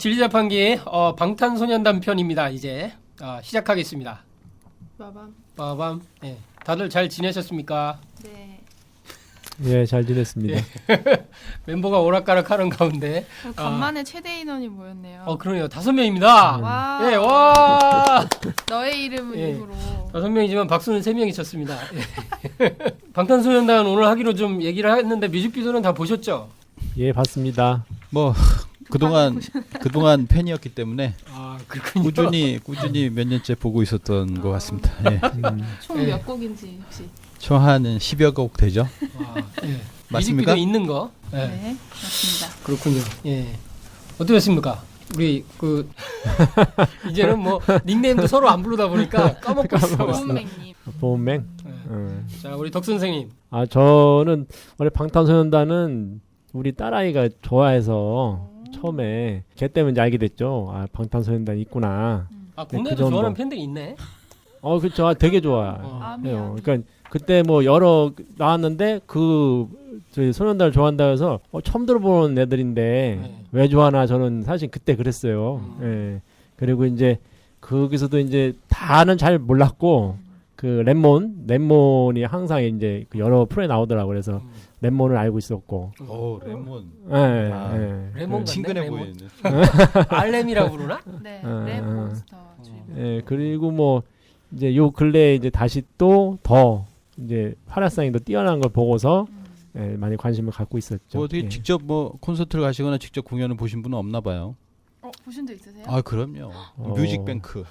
진리자판기 방탄소년단 편입니다. 이제 시작하겠습니다. 빠밤. 네. 다들 잘 지내셨습니까? 네. 예, 잘 지냈습니다. 네. 멤버가 오락가락하는 가운데 간만에 최대 인원이 모였네요. 그러네요. 5명입니다. 와. 예, 와. 너의 이름은 예. 입으로. 5명이지만 박수는 3명이 쳤습니다. 예. 방탄소년단 오늘 하기로 좀 얘기를 했는데 뮤직비디오는 다 보셨죠? 예, 봤습니다. 뭐 그동안 팬이었기 때문에 그렇군요. 꾸준히 몇 년째 보고 있었던 것 같습니다. 예. 총 예. 몇 곡인지 혹시? 총 한 10여 곡 되죠? 예. 맞습니까? 뮤직비디오 있는 거. 예. 네, 맞습니다. 그렇군요. 예. 어떠셨습니까? 우리 이제는 뭐 닉네임도 서로 안 부르다 보니까 까먹고 있어. 보은맹님. 보험맹. 예. 자, 우리 덕 선생님. 저는 원래 방탄소년단은 우리 딸아이가 좋아해서 처음에 걔 때문에 이제 알게 됐죠. 방탄소년단 있구나. 국내도 그 정도. 좋아하는 팬들이 있네. 그렇죠. 되게 좋아요. 미안. 그러니까 그때 뭐 여러 나왔는데 저희 소년단을 좋아한다 해서 처음 들어보는 애들인데 네. 왜 좋아하나 저는 사실 그때 그랬어요. 예. 그리고 이제 거기서도 이제 다는 잘 몰랐고 그 랩몬이 항상 이제 그 여러 프로에 나오더라고. 그래서 랩몬을 알고 있었고. 오, 레몬. 예. 레몬 같네, 친근해 레몬. 보이는. 알렘이라고 부르나? 네. 아, 랩몬스터 주임. 예. 그리고 뭐 이제 요 근래에 이제 다시 또 더 이제 활약상이 더 뛰어난 걸 보고서 예, 많이 관심을 갖고 있었죠. 뭐 어떻게 예. 직접 뭐 콘서트를 가시거나 직접 공연을 보신 분은 없나 봐요. 보신 적 있으세요? 그럼요. 뮤직뱅크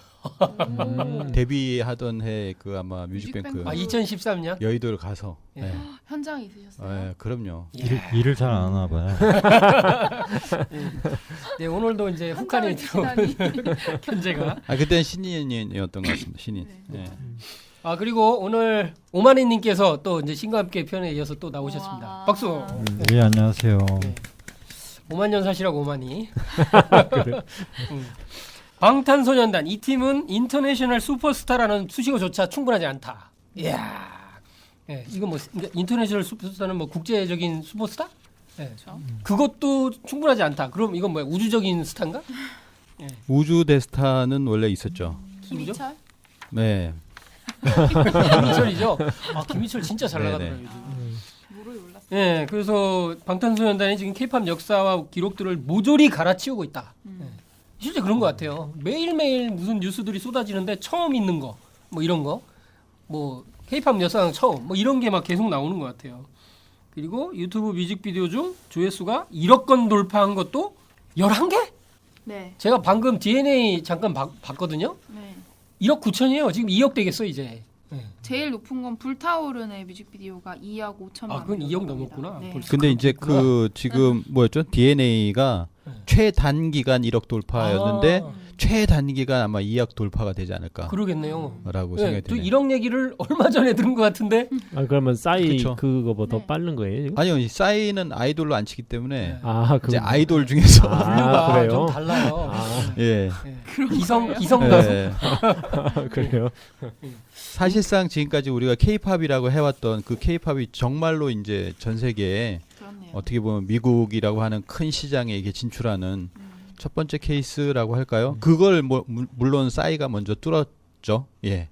데뷔하던 해 그 아마 뮤직뱅크 2013년? 여의도를 가서. 예. 예. 현장에 있으셨어요? 예, 그럼요. 일을 잘 안 하나 봐요. 네, 오늘도 이제 북한이 들어온 현재가. 그때는 신인이었던 것 같습니다. 신인. 네. 예. 그리고 오늘 오마니님께서 또 이제 신과 함께 편에 이어서 또 나오셨습니다. 와. 박수. 예, 안녕하세요. 네. 오만년 사시라고 오마니. 방탄소년단 이 팀은 인터내셔널 슈퍼스타라는 수식어조차 충분하지 않다. 이야. 예, 이거 뭐 인터내셔널 슈퍼스타는 뭐 국제적인 슈퍼스타? 예. 그렇죠. 그것도 충분하지 않다. 그럼 이건 뭐야? 우주적인 스타인가? 우주 대스타는 원래 있었죠. 김희철? 네. 김희철이죠. 김희철 진짜 잘 나가더라고요. 네네. 모르이 올랐어요. 예, 그래서 방탄소년단이 지금 K-팝 역사와 기록들을 모조리 갈아치우고 있다. 예. 실제 그런 것 같아요. 매일매일 무슨 뉴스들이 쏟아지는데 처음 있는 거, 뭐 이런 거, 뭐 K-팝 역사상 처음, 뭐 이런 게 막 계속 나오는 것 같아요. 그리고 유튜브 뮤직비디오 중 조회수가 1억 건 돌파한 것도 11개? 네. 제가 방금 DNA 잠깐 봤거든요. 네. 1억 9천이에요. 지금 2억 되겠어 이제. 제일 높은 건 불타오르네 뮤직비디오가 2억 5천만. 그건 2억 넘었구나. 네. 벌써. 근데 이제 지금 뭐였죠? DNA가 최단기간 1억 돌파였는데 최단기간 아마 2억 돌파가 되지 않을까라고 그러겠네요. 생각이 또 드네요. 1억 얘기를 얼마 전에 들은 것 같은데. 그러면 싸이 그쵸. 그거보다 더 네. 빠른 거예요, 지금? 아니요, 싸이는 아이돌로 안 치기 때문에 네. 이제 아이돌 중에서 분류가 그래요? 좀 달라요. 예. 기성 가수. 예. 그래요. 사실상 지금까지 우리가 K-팝이라고 해왔던 그 K-팝이 정말로 이제 전 세계에 그렇네요. 어떻게 보면 미국이라고 하는 큰 시장에 이게 진출하는 첫 번째 케이스라고 할까요? 그걸 물론 싸이가 먼저 뚫었죠. 예.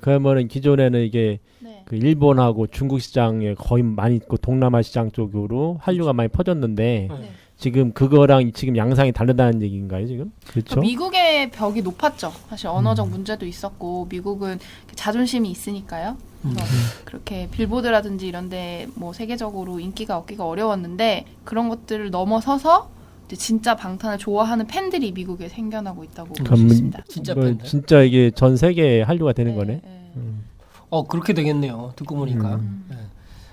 그러면은 기존에는 이게 네. 그 일본하고 중국 시장에 거의 많이 있고 동남아 시장 쪽으로 한류가 많이 퍼졌는데 네. 지금 그거랑 지금 양상이 다르다는 얘기인가요, 지금? 그렇죠? 미국의 벽이 높았죠. 사실 언어적 문제도 있었고 미국은 자존심이 있으니까요. 그래서 그렇게 빌보드라든지 이런데 뭐 세계적으로 인기가 얻기가 어려웠는데 그런 것들을 넘어서서 이제 진짜 방탄을 좋아하는 팬들이 미국에 생겨나고 있다고 볼 수 있습니다. 진짜 팬들. 진짜 이게 전 세계 한류가 되는 거네. 네. 그렇게 되겠네요. 듣고 보니까. 예.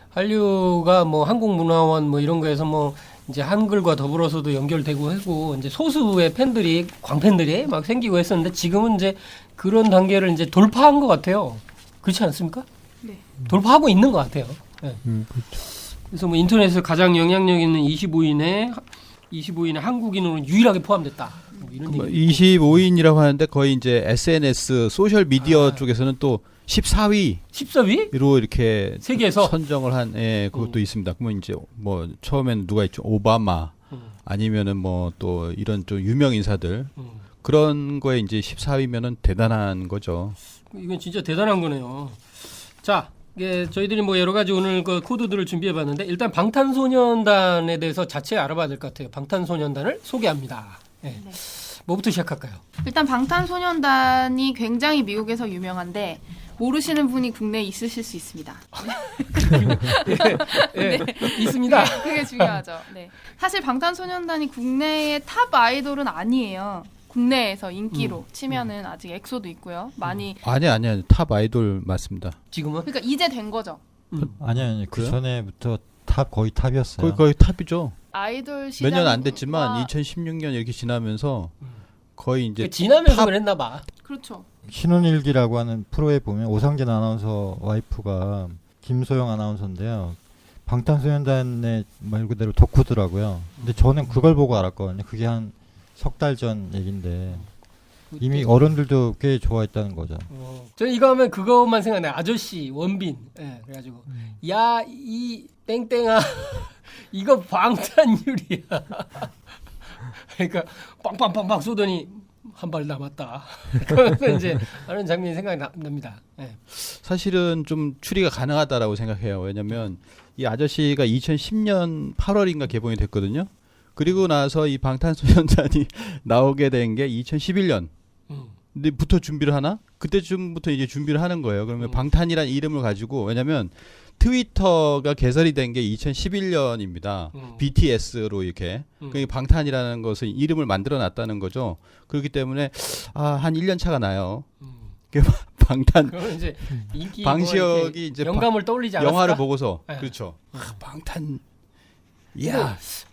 한류가 뭐 한국문화원 뭐 이런 거에서 뭐 이제 한글과 더불어서도 연결되고 하고 이제 소수의 팬들이 광팬들이 막 생기고 했었는데 지금은 이제 그런 단계를 이제 돌파한 것 같아요. 그렇지 않습니까? 네. 돌파하고 있는 것 같아요. 예. 그렇죠. 그래서 뭐 인터넷에서 가장 영향력 있는 25인의 한국인으로 유일하게 포함됐다. 뭐 이런 얘기. 25인이라고 하는데 거의 이제 SNS 소셜 미디어 쪽에서는 또 14위로 14위? 이렇게 세계에서? 선정을 한 그것도 있습니다. 그러면 이제 뭐 처음에는 누가 있죠? 오바마, 아니면은 뭐 또 이런 좀 유명 인사들 음. 그런 거에 이제 14위면은 대단한 거죠. 이건 진짜 대단한 거네요. 자, 저희들이 뭐 여러 가지 오늘 그 코드들을 준비해봤는데 일단 방탄소년단에 대해서 자체 알아봐야 될 것 같아요. 방탄소년단을 소개합니다. 네. 네. 뭐부터 시작할까요? 일단 방탄소년단이 굉장히 미국에서 유명한데 모르시는 분이 국내에 있으실 수 있습니다. 예, 있습니다. 그게 중요하죠. 네. 사실 방탄소년단이 국내의 탑 아이돌은 아니에요. 국내에서 인기로 치면은 아직 엑소도 있고요. 많이 아니야 탑 아이돌 맞습니다. 지금은 그러니까 이제 된 거죠. 아니 그 그래요? 전에부터 거의 탑이었어요. 거의 탑이죠. 아이돌 시장 몇 년 안 됐지만 2016년 이렇게 지나면서 거의 이제 지나면서 탑- 그랬나 봐. 그렇죠. 신혼일기라고 하는 프로에 보면 오상진 아나운서 와이프가 김소영 아나운서인데요. 방탄소년단의 말 그대로 덕후더라고요. 근데 저는 그걸 보고 알았거든요. 그게 한 석 달 전 얘긴데 이미 어른들도 꽤 좋아했다는 거죠. 저는 이거 하면 그것만 생각나요. 아저씨 원빈. 예, 그래가지고 야 이 땡땡아 이거 방탄유리야. 그러니까 빵빵빵빵 쏘더니 한 발 남았다. 그러면서 이제 하는 장면이 생각납니다. 예. 사실은 좀 추리가 가능하다라고 생각해요. 왜냐면 이 아저씨가 2010년 8월인가 개봉이 됐거든요. 그리고 나서 이 방탄소년단이 나오게 된 게 2011년. 근데부터 준비를 하나? 그때쯤부터 이제 준비를 하는 거예요. 그러면 방탄이라는 이름을 가지고 왜냐면 트위터가 개설이 된 게 2011년입니다. BTS로 이렇게 그 방탄이라는 것을 이름을 만들어 놨다는 거죠. 그렇기 때문에 한 1년 차가 나요. 방탄 그러면 이제 인기 방시혁이 이제 영감을 떠올리지 않았을까? 영화를 보고서 네. 그렇죠. 방탄 근데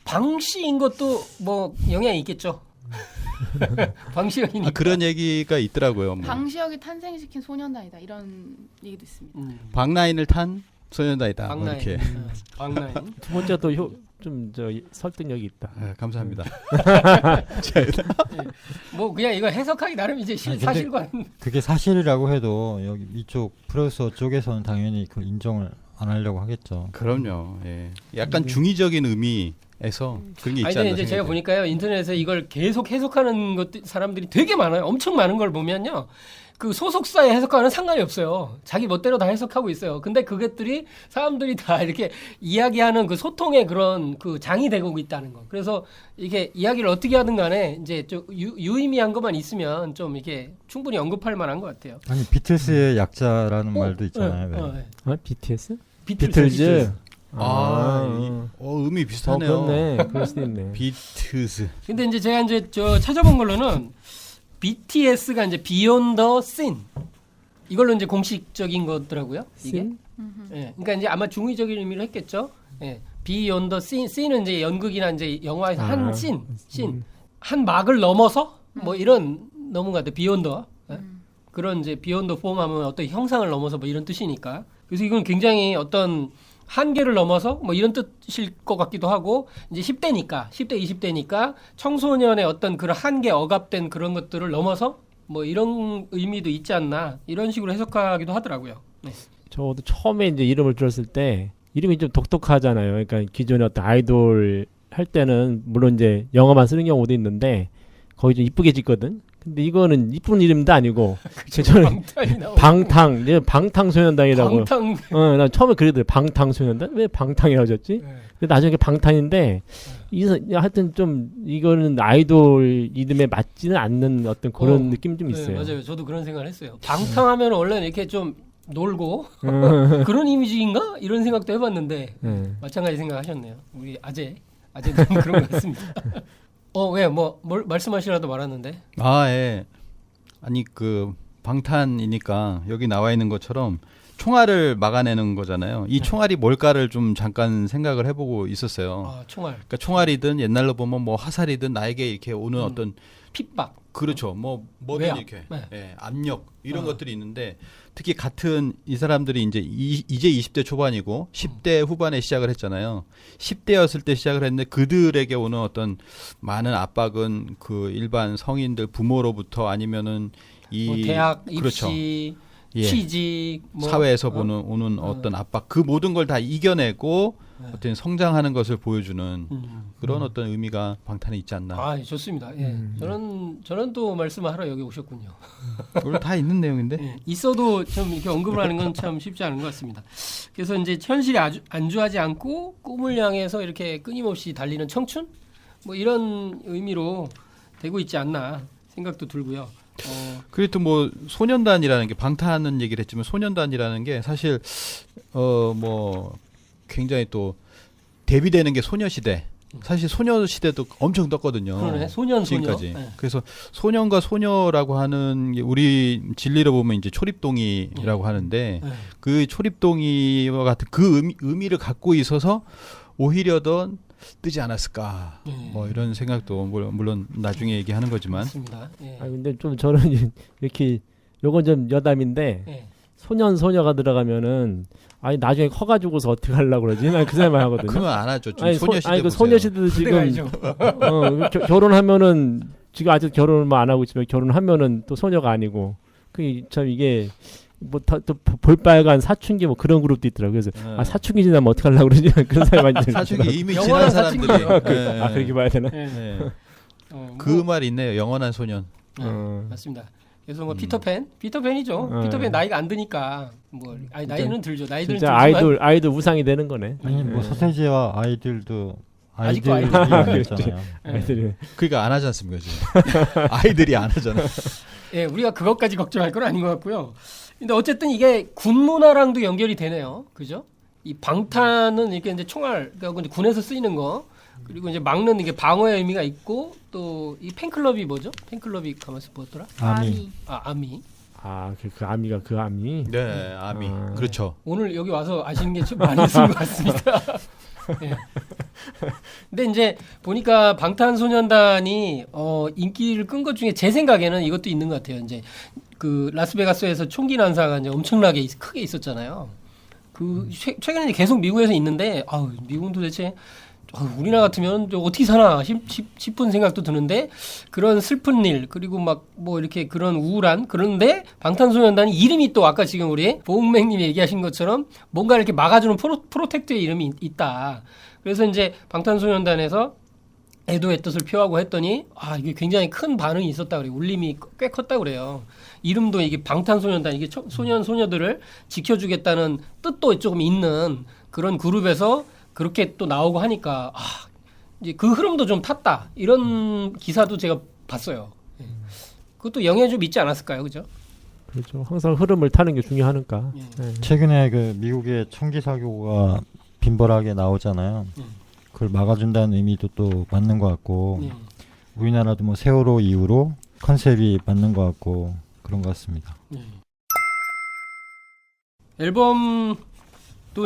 방시인 것도 뭐 영향이 있겠죠. 방시혁이니까. 그런 얘기가 있더라고요. 뭐. 방시혁이 탄생시킨 소년단이다 이런 얘기도 있습니다. 방라인을 탄 소년단이다. 뭐 방라인. 이렇게. 방라인. 두 번째 또 좀 설득력이 있다. 감사합니다. 뭐 그냥 이거 해석하기 나름 이제 아니, 근데 사실관. 그게 사실이라고 해도 여기 이쪽 프로듀서 쪽에서는 당연히 그걸 인정을 안 하려고 하겠죠. 그럼요. 예. 약간 중의적인 의미에서 그런 게 있지 아니 않나 근데 이제 제가 생각해요. 보니까요 인터넷에 이걸 계속 해석하는 사람들이 되게 많아요. 엄청 많은 걸 보면요. 그 소속사의 해석과는 상관이 없어요. 자기 멋대로 다 해석하고 있어요. 근데 그것들이 사람들이 다 이렇게 이야기하는 그 소통의 그런 그 장이 되고 있다는 거. 그래서 이게 이야기를 어떻게 하든 간에 이제 좀 유의미한 것만 있으면 좀 이게 충분히 언급할 만한 것 같아요. 아니 비틀스의 약자라는 말도 있잖아요. 왜? BTS? 비틀즈. 비틀즈. 의미 비슷하네요. 그렇네. 그럴 수도 있네. 비트스. 근데 이제 제가 이제 찾아본 걸로는 BTS가 이제 Beyond the Scene 이걸로 이제 공식적인 거더라고요. 이게. Scene? 예. 그러니까 이제 아마 중의적인 의미로 했겠죠. 예. Beyond the Scene. Scene은 이제 연극이나 이제 영화에서 한 씬, 한 막을 넘어서 뭐 이런 넘은 것 같아요. Beyond the. 그런 이제 Beyond the Form 하면 어떤 형상을 넘어서 뭐 이런 뜻이니까. 그래서 이건 굉장히 어떤 한계를 넘어서 뭐 이런 뜻일 것 같기도 하고 이제 10대니까 10대 20대니까 청소년의 어떤 그런 한계 억압된 그런 것들을 넘어서 뭐 이런 의미도 있지 않나 이런 식으로 해석하기도 하더라고요. 네. 저도 처음에 이제 이름을 들었을 때 이름이 좀 독특하잖아요. 그러니까 기존에 어떤 아이돌 할 때는 물론 이제 영어만 쓰는 경우도 있는데 거의 좀 이쁘게 짓거든. 근데 이거는 이쁜 이름도 아니고 저는 방탄소년단이라고. 방탄. 난 처음에 그래도 방탄소년단 왜 방탄이라고 졌지? 네. 근데 나중에 방탄인데 하여튼 좀 이거는 아이돌 이름에 맞지는 않는 어떤 그런 느낌 좀 있어요. 네, 맞아요. 저도 그런 생각을 했어요. 방탕하면 원래는 이렇게 좀 놀고 그런 이미지인가 이런 생각도 해봤는데 마찬가지 생각하셨네요. 우리 아재는 그런 것 같습니다. 왜 뭘 말씀하시라도 말았는데. 예. 아니 그 방탄이니까 여기 나와 있는 것처럼 총알을 막아내는 거잖아요. 이 총알이 뭘까를 좀 잠깐 생각을 해보고 있었어요. 총알. 그러니까 총알이든 옛날로 보면 뭐 화살이든 나에게 이렇게 오는 어떤 핍박. 그렇죠. 뭐든 외압. 이렇게 네. 압력 이런 것들이 있는데 특히 같은 이 사람들이 이제 이제 20대 초반이고 10대 후반에 시작을 했잖아요. 10대였을 때 시작을 했는데 그들에게 오는 어떤 많은 압박은 그 일반 성인들 부모로부터 아니면은 뭐 대학 그렇죠. 입시, 예. 취직, 뭐 사회에서 오는 어떤 압박 그 모든 걸 다 이겨내고 어떤 성장하는 것을 보여주는 그런 음. 어떤 의미가 방탄에 있지 않나. 아, 좋습니다. 예. 저는 또 말씀하러 여기 오셨군요. 물론 다 있는 내용인데. 예. 있어도 좀 이렇게 언급을 하는 건 참 쉽지 않은 것 같습니다. 그래서 이제 현실에 안주하지 않고 꿈을 향해서 이렇게 끊임없이 달리는 청춘? 뭐 이런 의미로 되고 있지 않나 생각도 들고요. 그리고 또 뭐 소년단이라는 게 방탄은 얘기를 했지만 소년단이라는 게 사실 뭐 굉장히 또 대비되는 게 소녀시대. 사실 소녀시대도 엄청 떴거든요. 그러네. 소년 지금까지. 네. 그래서 소년과 소녀라고 하는 게 우리 진리로 보면 이제 초립동이라고 하는데 네. 그 초립동이와 같은 그 의미를 갖고 있어서 오히려 더 뜨지 않았을까. 네. 뭐 이런 생각도 물론 나중에 얘기하는 거지만. 맞습니다. 예. 아 근데 좀 저는 이렇게 요건 좀 여담인데 예. 소녀가 들어가면은 아니 나중에 커가지고서 어떻게 하려고 그러지? 난 그 생각만 하거든요. 그러면 안 하죠. 좀 아니, 소녀시대 아니 그 보세요. 소녀시대도 지금 결혼하면은 지금 아직 결혼을 뭐 안 하고 있지만 결혼하면은 또 소녀가 아니고 그 참 이게 뭐 또 볼빨간 사춘기 뭐 그런 그룹도 있더라고요. 그래서 네. 아 사춘기 지나면 어떻게 하려고 그러지? 그런 생각이 많이 들어요. 사춘기 이미 영원한 지난 사람들이. 사춘기예요. 네. 아 그렇게 봐야 되나? 예. 네. 뭐, 그 말이 있네요. 영원한 소년. 맞습니다. 그래서 뭐 피터팬이죠. 피터팬 나이가 안 드니까 뭐 아니 나이는 들죠. 나이들은 진짜 들지만 아이돌 우상이 되는 거네. 아니 뭐 서세지와 아이들도 아직도 아이들이 아이들. 아니잖아요. 아이들이 그러니까 안 하지 않습니까 지금. 아이들이 안 하잖아. 예, 우리가 그것까지 걱정할 건 아닌 것 같고요. 근데 어쨌든 이게 군 문화랑도 연결이 되네요. 그죠? 이 방탄은 이렇게 이제 총알, 그러니까 이제 군에서 쓰이는 거, 그리고 이제 막는 이게 방어의 의미가 있고, 또 이 팬클럽이 뭐죠? 팬클럽이 가만있어 뭐였더라? 아미. 아, 아미. 그 아미가 그 아미. 네, 아미. 아. 그렇죠. 오늘 여기 와서 아시는 게 좀 많이 있은 것 같습니다. 예. 근데 이제 보니까 방탄소년단이 인기를 끈 것 중에 제 생각에는 이것도 있는 것 같아요. 이제 그 라스베가스에서 총기 난사가 이제 엄청나게 크게 있었잖아요. 그 최근에 계속 미국에서 있는데 미국은 도대체 우리나라 같으면 어떻게 사나 싶은 생각도 드는데 그런 슬픈 일 그리고 막 뭐 이렇게 그런 우울한 그런데 방탄소년단이 이름이 또 아까 지금 우리 보은맹님이 얘기하신 것처럼 뭔가 이렇게 막아주는 프로텍트의 이름이 있다. 그래서 이제 방탄소년단에서 애도의 뜻을 표하고 했더니 이게 굉장히 큰 반응이 있었다 그래요. 울림이 꽤 컸다 그래요. 이름도 이게 방탄소년단 이게 소녀들을 지켜주겠다는 뜻도 조금 있는 그런 그룹에서 그렇게 또 나오고 하니까 이제 그 흐름도 좀 탔다 이런 기사도 제가 봤어요. 그것도 영향 좀 있지 않았을까요, 그죠? 그렇죠. 항상 흐름을 타는 게 중요하니까. 예. 네. 최근에 그 미국의 총기 사고가 빈번하게 나오잖아요. 그걸 막아준다는 의미도 또 맞는 것 같고 예. 우리나라도 뭐 세월호 이후로 컨셉이 맞는 것 같고 그런 것 같습니다. 예. 앨범도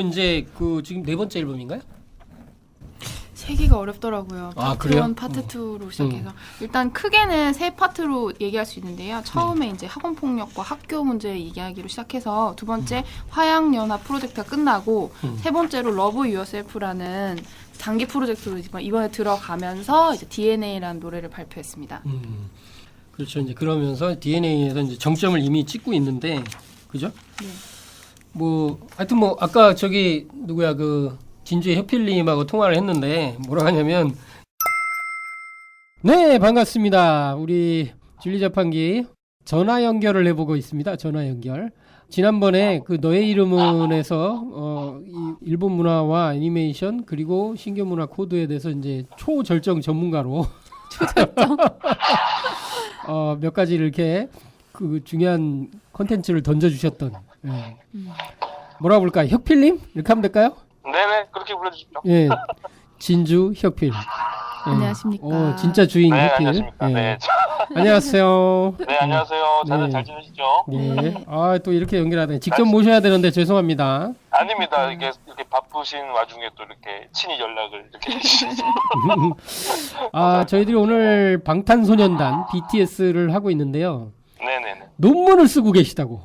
이제 그 지금 네 번째 앨범인가요? 세기가 어렵더라고요. 아, 파트 그래요? 1, 파트 2로 시작해서 일단 크게는 세 파트로 얘기할 수 있는데요. 처음에 이제 학원 폭력과 학교 문제 얘기하기로 시작해서 두 번째 화양연합 프로젝트가 끝나고 세 번째로 러브 유어셀프라는 장기 프로젝트로 이번에 들어가면서 이제 DNA라는 노래를 발표했습니다. 그렇죠. 이제 그러면서 DNA에서 이제 정점을 이미 찍고 있는데, 그죠? 네. 뭐 하여튼 뭐 아까 저기 누구야 그 진주의 혁필님하고 통화를 했는데 뭐라 하냐면 네 반갑습니다. 우리 진리자판기 전화 연결을 해보고 있습니다. 전화 연결. 지난번에 그 너의 이름은에서 이 일본 문화와 애니메이션 그리고 신규 문화 코드에 대해서 이제 초절정 전문가로 몇 가지 이렇게 그 중요한 컨텐츠를 던져주셨던 뭐라 부를까 혁필님 이렇게 하면 될까요? 네네 그렇게 불러주십시오. 예, 진주 혁필. 예. 안녕하십니까. 진짜 주인 네 혁필. 안녕하십니까. 예. 네. 안녕하세요. 네 안녕하세요. 다들 네. 잘 지내시죠? 예. 또 이렇게 연결하네. 직접 모셔야 되는데 죄송합니다. 아닙니다. 이게 이렇게 바쁘신 와중에 또 이렇게 친히 연락을 이렇게 해주셔서 저희들이 오늘 방탄소년단 BTS를 하고 있는데요. 네네네. 논문을 쓰고 계시다고.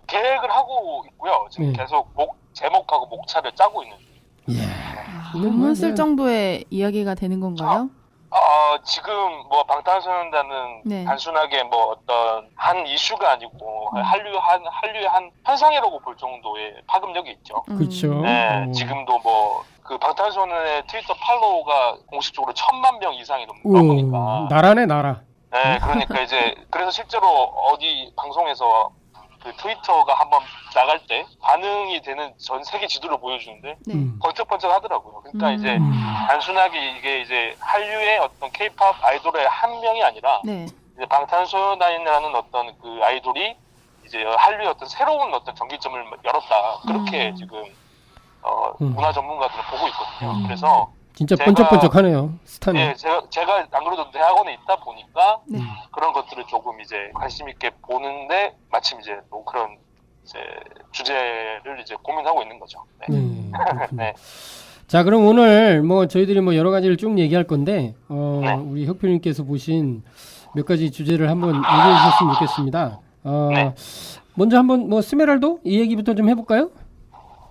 계획을 하고 있고요. 지금 네. 계속 제목하고 목차를 짜고 있는 중. 이야. 논문 쓸 정도의 이야기가 되는 건가요? 지금 뭐 방탄소년단은 네. 단순하게 뭐 어떤 한 이슈가 아니고 한류의 한 현상이라고 볼 정도의 파급력이 있죠. 그렇죠. 네, 지금도 뭐 그 방탄소년단의 트위터 팔로워가 공식적으로 1,000만 명 이상이 넘으니까. 나라네 나라. 네, 그러니까 이제 그래서 실제로 어디 방송에서 그 트위터가 한번 나갈 때 반응이 되는 전 세계 지도를 보여주는데 네. 번쩍번쩍 하더라고요. 그러니까 이제 음. 단순하게 이게 이제 한류의 어떤 K-팝 아이돌의 한 명이 아니라 네. 이제 방탄소년단이라는 어떤 그 아이돌이 이제 한류의 어떤 새로운 어떤 전기점을 열었다. 그렇게 지금 문화 전문가들은 보고 있거든요. 그래서 진짜 제가- 번쩍번쩍하네요. 스타는. 예, 제가 안 그래도 대학원에 있다 보니까 네. 그런 것들을 조금 이제 관심 있게 보는데 마침 이제 또 그런 이제 주제를 이제 고민하고 있는 거죠. 네. 네, 그렇군요. 네. 자, 그럼 오늘 뭐 저희들이 뭐 여러 가지를 쭉 얘기할 건데 네. 우리 혁표님께서 보신 몇 가지 주제를 한번 얘기해 주셨으면 좋겠습니다. 네. 먼저 한번 뭐 스메랄도 이 얘기부터 좀 해볼까요?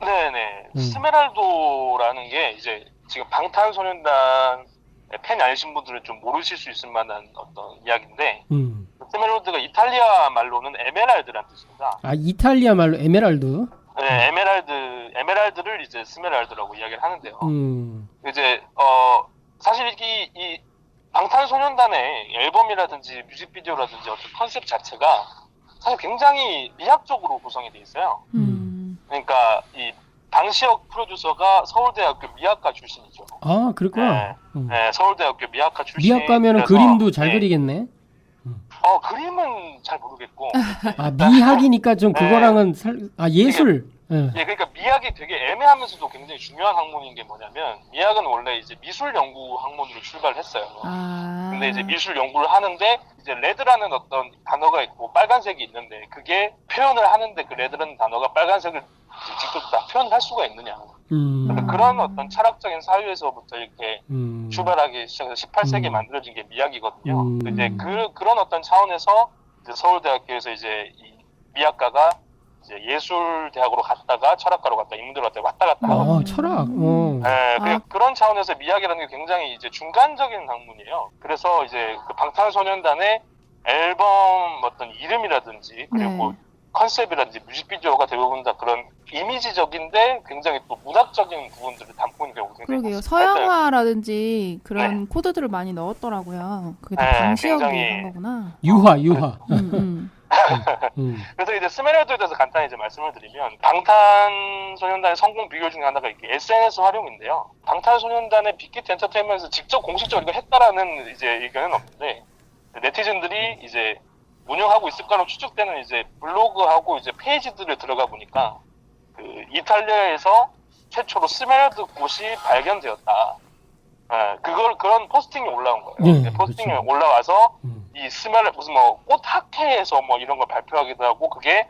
네네. 음. 스메랄도라는 게 이제 지금 방탄소년단 팬이 아니신 분들은 좀 모르실 수 있을 만한 어떤 이야기인데 스메랄드가 이탈리아 말로는 에메랄드라는 뜻입니다. 아, 이탈리아 말로 에메랄드. 네, 에메랄드를 이제 스메랄드라고 이야기를 하는데요. 이제 사실 이 방탄소년단의 앨범이라든지 뮤직비디오라든지 어떤 컨셉 자체가 사실 굉장히 미학적으로 구성이 돼 있어요. 그러니까 이 방시혁 프로듀서가 서울대학교 미학과 출신이죠. 아, 그렇구나. 네, 서울대학교 미학과 출신. 미학 가면은 그림도 잘 그리겠네. 그림은 잘 모르겠고. 아, 미학이니까 좀 네. 그거랑은 예술. 예. 예, 그러니까 미학이 되게 애매하면서도 굉장히 중요한 학문인 게 뭐냐면 미학은 원래 이제 미술 연구 학문으로 출발했어요. 근데 이제 미술 연구를 하는데 이제 레드라는 어떤 단어가 있고 빨간색이 있는데 그게 표현을 하는데 그 레드라는 단어가 빨간색을 직접 다 표현할 수가 있느냐. 그런 어떤 철학적인 사유에서부터 이렇게 출발하기 시작해서 18세기에 만들어진 게 미학이거든요. 이제 그런 어떤 차원에서 이제 서울대학교에서 이제 이 미학과가 이제 예술대학으로 갔다가 철학과로 갔다 인문대로 갔다 왔다 갔다 하거든요. 철학. 네, 그런 차원에서 미학이라는 게 굉장히 이제 중간적인 학문이에요. 그래서 이제 그 방탄소년단의 앨범 어떤 이름이라든지 그리고 컨셉이라든지 뮤직비디오가 대부분 다 그런 이미지적인데 굉장히 또 문학적인 부분들을 담고 있는 경우가 굉장히 그러게요. 많습니다. 서양화라든지 그런 코드들을 많이 넣었더라고요. 그게 다 네, 방시혁이 굉장히- 한 거구나. 유화. 그래서 이제 스메랄도에 대해서 간단히 이제 말씀을 드리면 방탄소년단의 성공 비결 중에 하나가 이게 SNS 활용인데요. 방탄소년단의 빅히트 엔터테인먼트에서 직접 공식적으로 이걸 했다라는 이제 의견은 없는데 네티즌들이 이제 운영하고 있을 거로 추측되는 이제 블로그하고 이제 페이지들을 들어가 보니까 그 이탈리아에서 최초로 스메랄드 꽃이 발견되었다. 그런 포스팅이 올라온 거예요. 네, 포스팅이 그렇죠. 올라와서 이 스메랄드 무슨 뭐 꽃 학회에서 뭐 이런 걸 발표하기도 하고 그게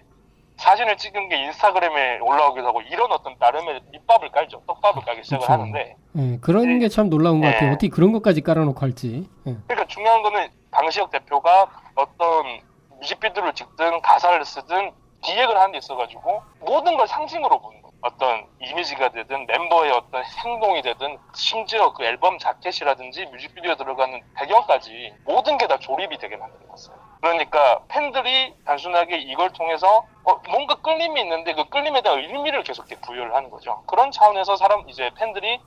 사진을 찍은 게 인스타그램에 올라오기도 하고 이런 어떤 나름의 밑밥을 깔죠. 떡밥을 깔기 시작을 그렇죠. 하는데 그런 게 참 놀라운 것 같아요. 네. 어떻게 그런 것까지 깔아놓고 할지. 그러니까 중요한 거는 방시혁 대표가 어떤 뮤직비디오를 찍든 가사를 쓰든 기획을 하는 데 있어가지고 모든 걸 상징으로 보는 거예요. 어떤 이미지가 되든 멤버의 어떤 행동이 되든 심지어 그 앨범 자켓이라든지 뮤직비디오에 들어가는 배경까지 모든 게 다 조립이 되게 만들어놨어요. 그러니까 팬들이 단순하게 이걸 통해서 뭔가 끌림이 있는데 그 끌림에 대한 의미를 계속 이렇게 부여를 하는 거죠. 그런 차원에서 이제 팬들이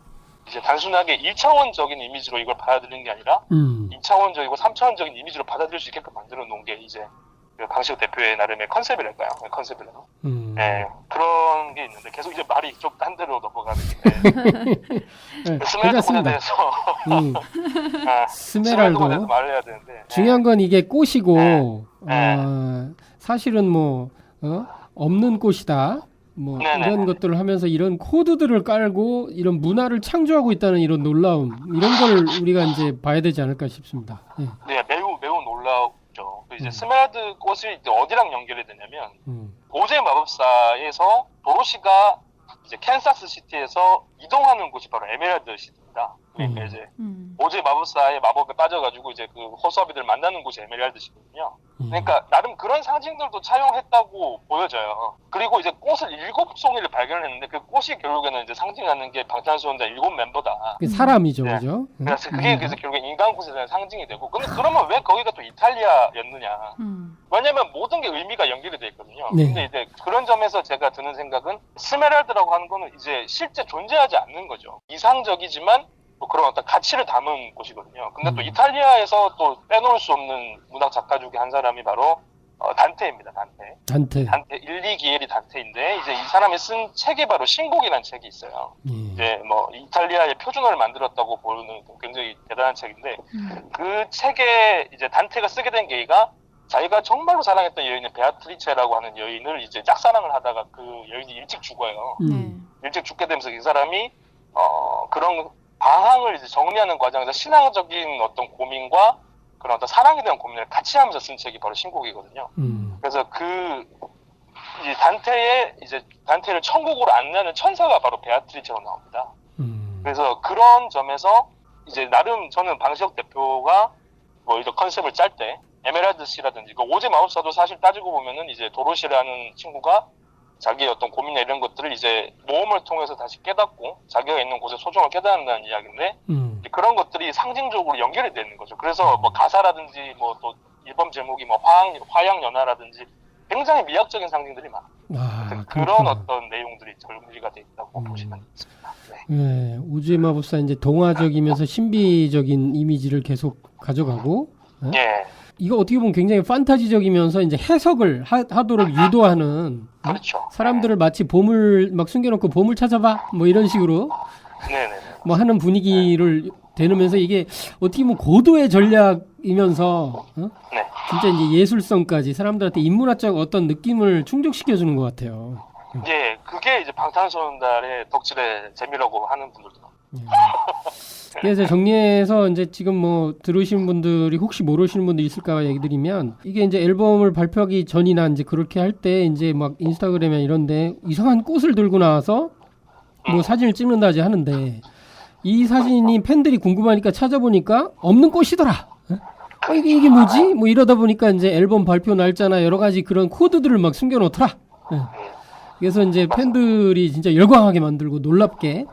이제 단순하게 1차원적인 이미지로 이걸 받아들이는 게 아니라 2차원적이고 3차원적인 이미지로 받아들일 수 있게끔 만들어 놓은 게 이제 그 방시혁 대표의 나름의 컨셉이랄까요? 컨셉이라고. 네, 그런 게 있는데 계속 이제 말이 좀 딴 데로 넘어가는데 스메랄드 꽃에 대해서 스메랄드 꽃에 대해서 스메랄도 말을 해야 되는데 중요한 건 이게 꽃이고 네. 사실은 뭐 없는 꽃이다. 뭐 이런 것들을 하면서 이런 코드들을 깔고 이런 문화를 창조하고 있다는 이런 놀라움 이런 걸 우리가 이제 봐야 되지 않을까 싶습니다. 네, 매우 놀라웠죠. 이제 스메랄드 꽃이 이제 어디랑 연결이 되냐면 오즈의 마법사에서 도로시가 이제 캔사스 시티에서 이동하는 곳이 바로 에메랄드 시티입니다. 그러니까 이제 오즈의 마법사의 마법에 빠져가지고 이제 그 호수아비들 만나는 곳이 에메랄드 시티거든요. 그러니까 나름 그런 상징들도 차용했다고 보여져요. 그리고 이제 꽃을 7송이를 발견했는데 그 꽃이 결국에는 이제 상징하는 게 방탄소년단 7멤버다. 그 사람이죠, 네. 그죠? 그래서 그게 그래서 결국에 인간 꽃에 대한 상징이 되고. 근데 그러면 왜 거기가 또 이탈리아였느냐? 왜냐면 모든 게 의미가 연결이 돼 있거든요. 네. 근데 이제 그런 점에서 제가 드는 생각은 스메랄드라고 하는 거는 이제 실제 존재하지 않는 거죠. 이상적이지만 뭐 그런 어떤 가치를 담은 곳이거든요. 근데 또 이탈리아에서 또 빼놓을 수 없는 문학 작가 중에 한 사람이 바로 단테입니다. 단테. 단테 일리기에리 단테인데 이제 이 사람이 쓴 책이 바로 신곡이라는 책이 있어요. 예. 이제 뭐 이탈리아의 표준어를 만들었다고 보는 굉장히 대단한 책인데 그 책에 이제 단테가 쓰게 된 계기가 자기가 정말로 사랑했던 여인인 베아트리체라고 하는 여인을 이제 짝사랑을 하다가 그 여인이 일찍 죽어요. 일찍 죽게 되면서 이 사람이 그런 방황을 이제 정리하는 과정에서 신앙적인 어떤 고민과 그런 어떤 사랑에 대한 고민을 같이 하면서 쓴 책이 바로 신곡이거든요. 그래서 이 단테를 천국으로 안내하는 천사가 바로 베아트리체로 나옵니다. 그래서 그런 점에서 이제 나름 저는 방시혁 대표가 뭐 이런 컨셉을 짤 때 에메랄드 씨라든지 그 오즈 마법사도 사실 따지고 보면은 이제 도로시라는 친구가 자기의 어떤 고민이나 이런 것들을 이제 모험을 통해서 다시 깨닫고 자기가 있는 곳의 소중을 깨닫는다는 이야기인데 그런 것들이 상징적으로 연결이 되는 거죠. 그래서 뭐 가사라든지 뭐 또 앨범 제목이 뭐 화양연화라든지 굉장히 미학적인 상징들이 많아요. 그런 어떤 내용들이 절무지가 돼 있다고 보시면 있습니다. 네. 네, 우주의 마법사 이제 동화적이면서 신비적인 이미지를 계속 가져가고. 예. 이거 어떻게 보면 굉장히 판타지적이면서 이제 해석을 하도록 유도하는 그렇죠. 사람들을 마치 보물 막 숨겨놓고 보물 찾아봐 뭐 이런 식으로 네네. 뭐 하는 분위기를 대누면서 이게 어떻게 보면 고도의 전략이면서 네. 진짜 이제 예술성까지 사람들한테 인문학적 어떤 느낌을 충족시켜주는 것 같아요. 예, 그게 이제 방탄소년단의 덕질의 재미라고 하는 분들도. 그래서 정리해서 이제 지금 뭐 들으신 분들이 혹시 모르시는 분들 있을까 얘기 드리면 이게 이제 앨범을 발표하기 전이나 이제 그렇게 할 때 이제 막 인스타그램이나 이런데 이상한 꽃을 들고 나와서 뭐 사진을 찍는다지 하는데 이 사진이 팬들이 궁금하니까 찾아보니까 없는 꽃이더라. 이게 뭐지? 뭐 이러다 보니까 이제 앨범 발표 날짜나 여러 가지 그런 코드들을 막 숨겨놓더라. 그래서 이제 팬들이 진짜 열광하게 만들고 놀랍게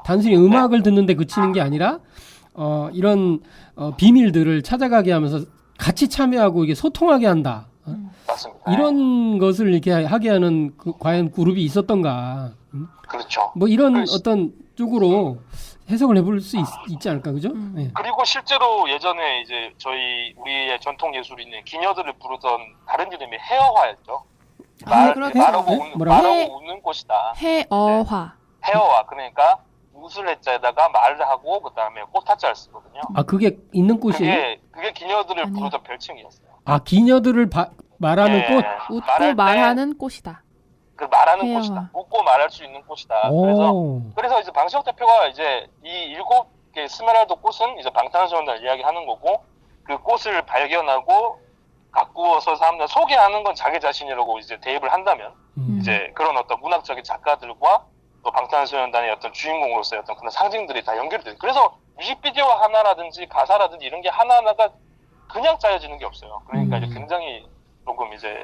단순히 음악을 듣는데 그치는 게 아니라 이런 비밀들을 찾아가게 하면서 같이 참여하고 이게 소통하게 한다. 맞습니다. 이런 것을 이렇게 하게 하는 과연 그룹이 있었던가. 그렇죠. 뭐 이런 어떤 쪽으로 해석을 해볼 수 있지 않을까, 그죠? 네. 그리고 실제로 예전에 이제 우리의 전통 예술인의 기녀들을 부르던 다른 이름이 헤어화였죠. 그렇죠. 말하고 뭐라고? 웃는 꽃이다. 해어화. 헤어화 그러니까 웃을 해자에다가 말을 하고 그 다음에 꽃화자를 쓰거든요. 아, 그게 있는 꽃이에요? 그게 기녀들을 부르던 별칭이었어요. 아, 기녀들을 말하는 예, 꽃? 웃고 말하는 꽃이다. 그 말하는 헤어화. 꽃이다. 웃고 말할 수 있는 꽃이다. 오. 그래서 이제 방시혁 대표가 이제 이 7개 스메랄드 꽃은 이제 방탄소년단을 이야기하는 거고 그 꽃을 발견하고 가꾸어서 사람들 소개하는 건 자기 자신이라고 이제 대입을 한다면 이제 그런 어떤 문학적인 작가들과 또 방탄소년단의 어떤 주인공으로서의 어떤 그런 상징들이 다 연결이 돼요. 그래서 뮤직비디오 하나라든지 가사라든지 이런 게 하나하나가 그냥 짜여지는 게 없어요. 그러니까 이제 굉장히 조금 이제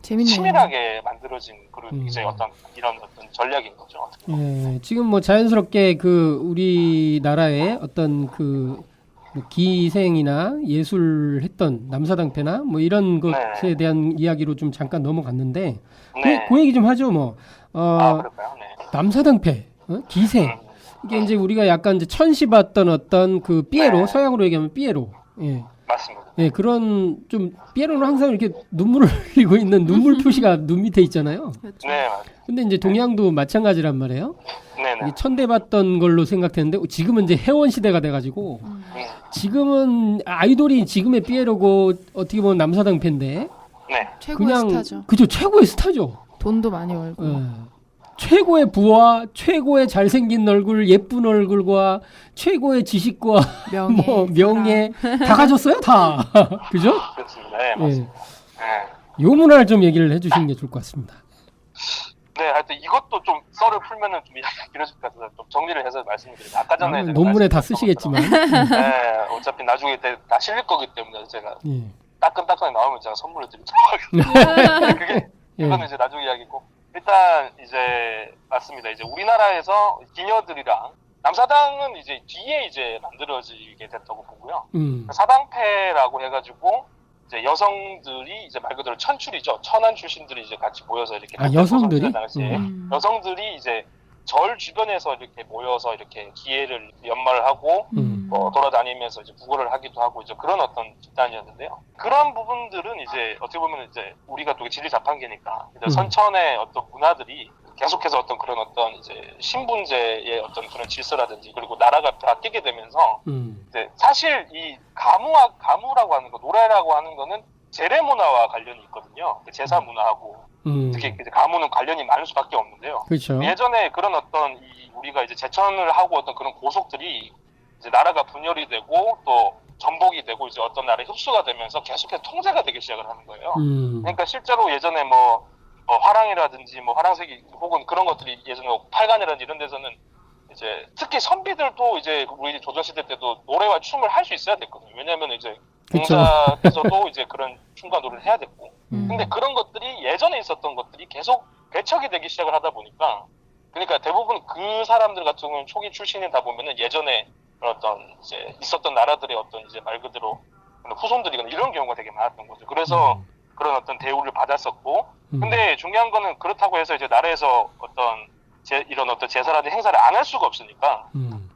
재밌네요. 치밀하게 만들어진 그런 이제 이런 어떤 전략인 거죠. 어떻게 보면. 예, 지금 뭐 자연스럽게 그 우리나라의 어떤 그 뭐 기생이나 예술했던 남사당패나 뭐 이런 것에 대한 이야기로 좀 잠깐 넘어갔는데 네. 그 얘기 좀 하죠 뭐. 그럴까요? 네. 남사당패, 기생. 이게 이제 우리가 약간 이제 천시봤던 어떤 그 삐에로, 서양으로 얘기하면 삐에로. 예. 맞습니다. 예, 그런 좀 삐에로는 항상 이렇게 눈물을 흘리고 있는 눈물 표시가 눈 밑에 있잖아요. 네, 맞아요. 근데 이제 동양도 마찬가지란 말이에요. 네네. 이게 천대받던 걸로 생각했는데 지금은 이제 회원 시대가 돼가지고 지금은 아이돌이 지금의 삐에로고 어떻게 보면 남사당패인데 네. 최고의 그냥 스타죠. 그죠, 최고의 스타죠. 돈도 많이 벌고. 예. 최고의 부와 최고의 잘생긴 얼굴, 예쁜 얼굴과 최고의 지식과 명예, 뭐 명예 다 가졌어요, 다. 그죠? 그렇습니다. 네, 예. 맞습니다. 네. 요 문화를 좀 얘기를 해주시는 게 좋을 것 같습니다. 네, 하여튼 이것도 좀 썰을 풀면은 좀 이야기 길어질 것 같아서 좀 정리를 해서 말씀드리면 아까 전에 제가 논문에 다 말씀드렸던 쓰시겠지만. 것처럼, 네, 어차피 나중에 다 실릴 거기 때문에 제가 예. 따끈따끈하게 나오면 제가 선물을 드리도록 그게 그거는 이제 나중 이야기고 일단 이제 맞습니다. 이제 우리나라에서 기녀들이랑 남사당은 이제 뒤에 이제 만들어지게 됐다고 보고요. 사당패라고 해가지고 이제 여성들이 이제 말 그대로 천출이죠. 천한 출신들이 이제 같이 모여서 이렇게 여성들이? 당시에 여성들이 이제 절 주변에서 이렇게 모여서 이렇게 기회를 연말을 하고 돌아다니면서 이제 구걸을 하기도 하고 이제 그런 어떤 집단이었는데요. 그런 부분들은 이제 어떻게 보면 이제 우리가 또 진리 자판기니까 선천의 어떤 문화들이 계속해서 어떤 그런 어떤 이제 신분제의 어떤 그런 질서라든지 그리고 나라가 바뀌게 되면서 이제 사실 이 가무라고 하는 거 노래라고 하는 거는 제례 문화와 관련이 있거든요. 제사 문화하고 특히 이제 가무는 관련이 많을 수밖에 없는데요. 그렇죠. 예전에 그런 어떤 우리가 이제 제천을 하고 어떤 그런 고속들이 이제 나라가 분열이 되고 또 전복이 되고 이제 어떤 나라에 흡수가 되면서 계속해서 통제가 되기 시작을 하는 거예요. 그러니까 실제로 예전에 뭐 화랑이라든지 뭐 화랑색이 혹은 그런 것들이 예전에 팔간이라든지 이런 데서는 이제 특히 선비들도 이제 우리 조선시대 때도 노래와 춤을 할 수 있어야 됐거든요. 왜냐하면 이제 공자께서도 이제 그런 춤과 노래를 해야 됐고. 근데 그런 것들이 예전에 있었던 것들이 계속 배척이 되기 시작을 하다 보니까 그러니까 대부분 그 사람들 같은 경우는 초기 출신이다 보면은 예전에 어떤 이제 있었던 나라들의 어떤 이제 말 그대로 후손들이거나 이런 경우가 되게 많았던 거죠. 그래서 그런 어떤 대우를 받았었고. 근데 중요한 거는 그렇다고 해서 이제 나라에서 어떤 이런 어떤 제사라든지 행사를 안 할 수가 없으니까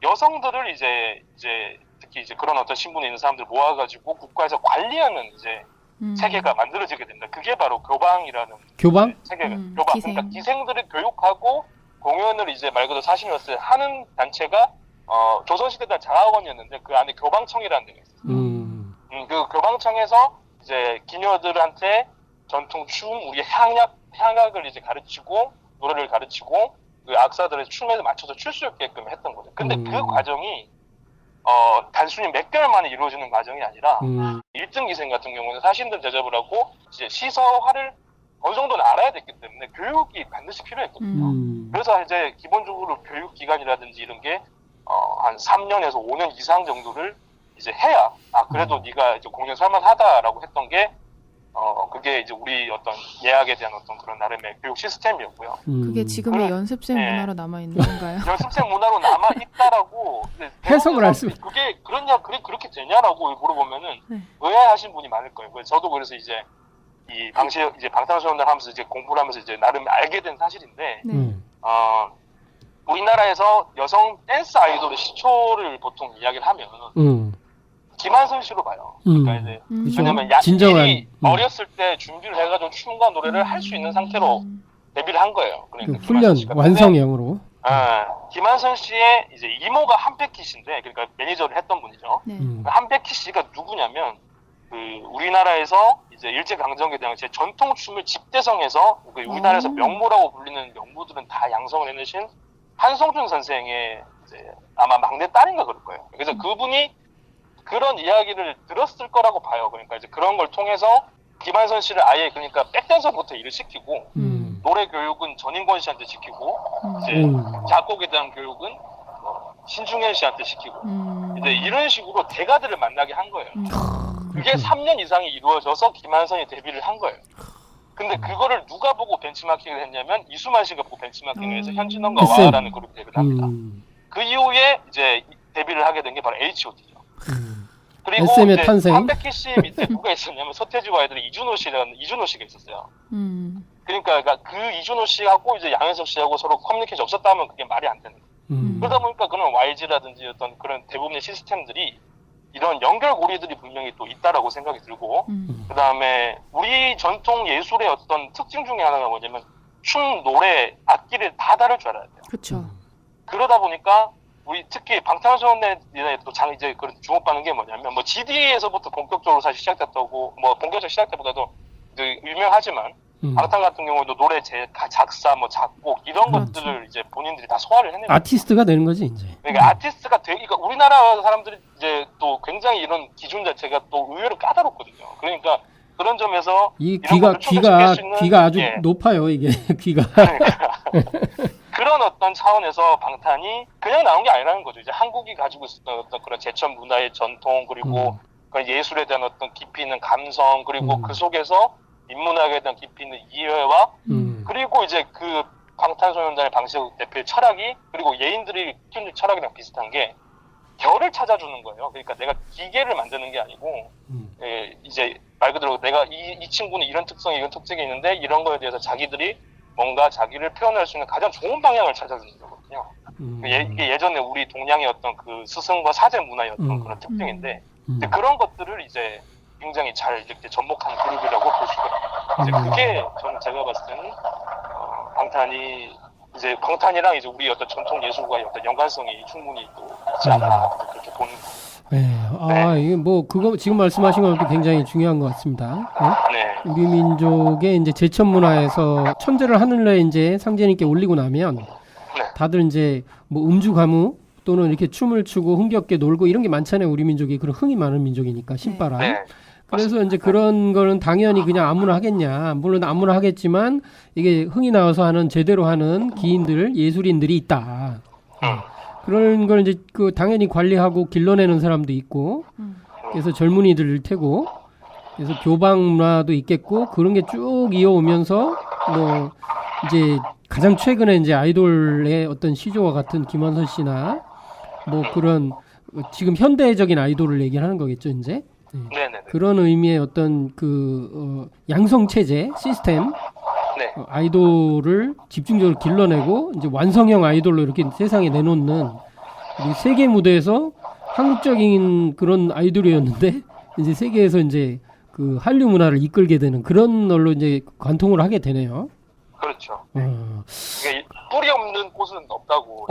여성들을 이제 특히 이제 그런 어떤 신분에 있는 사람들 모아가지고 국가에서 관리하는 이제 체계가 만들어지게 된다. 그게 바로 교방이라는 교방? 체계가 교방. 기생. 그러니까 기생들을 교육하고 공연을 이제 말 그대로 사신으로서 하는 단체가 조선시대 장학원이었는데 그 안에 교방청이라는 데가 있었어요. 그 교방청에서 이제 기녀들한테 전통 춤, 우리 향약을 이제 가르치고 노래를 가르치고 그 악사들의 춤에 맞춰서 출 수 있게끔 했던 거죠. 근데 그 과정이 단순히 몇 개월 만에 이루어지는 과정이 아니라 1등 기생 같은 경우는 사신들 대접을 하고 이제 시서화를 어느 정도는 알아야 됐기 때문에 교육이 반드시 필요했거든요. 그래서 이제 기본적으로 교육 기간이라든지 이런 게 한 3년에서 5년 이상 정도를 이제 해야 그래도 네가 이제 공연 살만하다라고 했던 게 그게 이제 우리 어떤 예학에 대한 어떤 그런 나름의 교육 시스템이었고요. 그게 지금의 연습생 문화로 남아 있는 건가요? 연습생 문화로 남아 있다라고 해석을 할 수. 그게 그렇게 되냐라고 물어보면은 의아해하신 분이 많을 거예요. 저도 그래서 이제 이 당시에 이제 방탄소년단 하면서 이제 공부를 하면서 이제 나름 알게 된 사실인데, 우리나라에서 여성 댄스 아이돌의 시초를 보통 이야기를 하면 김한선 씨로 봐요. 그러니까 이제 왜냐면 진정한 어렸을 때 준비를 해가지고 춤과 노래를 할 수 있는 상태로 데뷔를 한 거예요. 그러니까 훈련 완성형으로. 김한선 씨의 이제 이모가 한백희 씨인데, 그러니까 매니저를 했던 분이죠. 한백희 씨가 누구냐면 우리나라에서 이제 일제 강점기에 대한 제 전통 춤을 집대성해서 우리나라에서 명무라고 불리는 명무들은 다 양성을 해내신 한성준 선생의 이제 아마 막내 딸인가 그럴 거예요. 그래서 그분이 그런 이야기를 들었을 거라고 봐요. 그러니까 이제 그런 걸 통해서 김한선 씨를 아예 그러니까 백댄서부터 일을 시키고 노래 교육은 전인권 씨한테 시키고 이제 작곡에 대한 교육은 신중현 씨한테 시키고 이제 이런 식으로 대가들을 만나게 한 거예요. 그게 3년 이상이 이루어져서 김한선이 데뷔를 한 거예요. 근데 그거를 누가 보고 벤치마킹을 했냐면 이수만 씨가 보고 bench마킹을 해서 현진원과 와라는 그룹이 데뷔를 합니다. 그 이후에 이제 데뷔를 하게 된 게 바로 H.O.T죠. 그리고 SM의 이제 탄생. 한백희 씨 밑에 누가 있었냐면 서태지와 아이들의 이준호 씨가 있었어요. 그러니까 그 이준호 씨하고 이제 양현석 씨하고 서로 커뮤니케이션이 없었다면 그게 말이 안 되는 거예요. 그러다 보니까 그런 YG라든지 어떤 그런 대부분의 시스템들이 이런 연결고리들이 분명히 또 있다라고 생각이 들고, 그 다음에 우리 전통 예술의 어떤 특징 중에 하나가 뭐냐면 춤, 노래, 악기를 다 다룰 줄 알아야 돼요. 그렇죠. 그러다 보니까 우리 특히 방탄소년단에 또 이제 주목받는 게 뭐냐면 뭐 GD에서부터 본격적으로 사실 시작됐다고, 뭐 본격적으로 시작때보다도 유명하지만 방탄 같은 경우도 노래 작사, 뭐 작곡 이런 것들을 이제 본인들이 다 소화를 해내는 아티스트가 되는 거지 이제. 그러니까 아티스트가 그러니까 우리나라 사람들이 이제 또 굉장히 이런 기준 자체가 또 의외로 까다롭거든요. 그러니까 그런 점에서 이 이런 귀가 아주 높아요 이게 귀가. 그런 어떤 차원에서 방탄이 그냥 나온 게 아니라는 거죠. 이제 한국이 가지고 있었던 어떤 그런 제천 문화의 전통 그리고 그 예술에 대한 어떤 깊이 있는 감성 그리고 그 속에서 인문학에 대한 깊이 있는 이해와 그리고 이제 그 방탄소년단의 방시혁 대표의 철학이 그리고 예인들이 키우는 철학이랑 비슷한 게 결을 찾아주는 거예요. 그러니까 내가 기계를 만드는 게 아니고 이제 말 그대로 내가 이 친구는 이런 특성이 있는데 이런 거에 대해서 자기들이 뭔가 자기를 표현할 수 있는 가장 좋은 방향을 찾아주는 거거든요. 이게 예전에 우리 동양의 어떤 그 스승과 사제 문화였던 그런 특징인데 이제 그런 것들을 이제 굉장히 잘 이렇게 접목한 그룹이라고 볼 수가 있어요. 이제 그게 저는 제가 봤을 때는 방탄이랑 이제 우리 어떤 전통 예술과의 어떤 연관성이 충분히 또 있지 않나 그렇게 보는 거예요. 네. 이게 뭐 그거 지금 말씀하신 것도 굉장히 중요한 것 같습니다. 네. 우리 민족의 이제 제천 문화에서 천재를 하늘에 이제 상제님께 올리고 나면 다들 이제 뭐 음주 가무 또는 이렇게 춤을 추고 흥겹게 놀고 이런 게 많잖아요. 우리 민족이 그런 흥이 많은 민족이니까 신바람. 네. 그래서 이제 그런 거는 당연히 그냥 아무나 하겠냐. 물론 아무나 하겠지만 이게 흥이 나와서 하는 제대로 하는 기인들, 예술인들이 있다. 그런 걸 이제 그 당연히 관리하고 길러내는 사람도 있고 그래서 젊은이들 테고 그래서 교방 문화도 있겠고 그런 게 쭉 이어오면서 뭐 이제 가장 최근에 이제 아이돌의 어떤 시조와 같은 김원선 씨나 뭐 그런 지금 현대적인 아이돌을 얘기하는 거겠죠, 이제. 네네. 그런 의미의 어떤 양성 체제 시스템 네. 아이돌을 집중적으로 길러내고 이제 완성형 아이돌로 이렇게 세상에 내놓는 우리 세계 무대에서 한국적인 그런 아이돌이었는데 이제 세계에서 이제 그 한류 문화를 이끌게 되는 그런 걸로 이제 관통을 하게 되네요. 그렇죠. 이게 뿌리 없는 꽃은 없다고.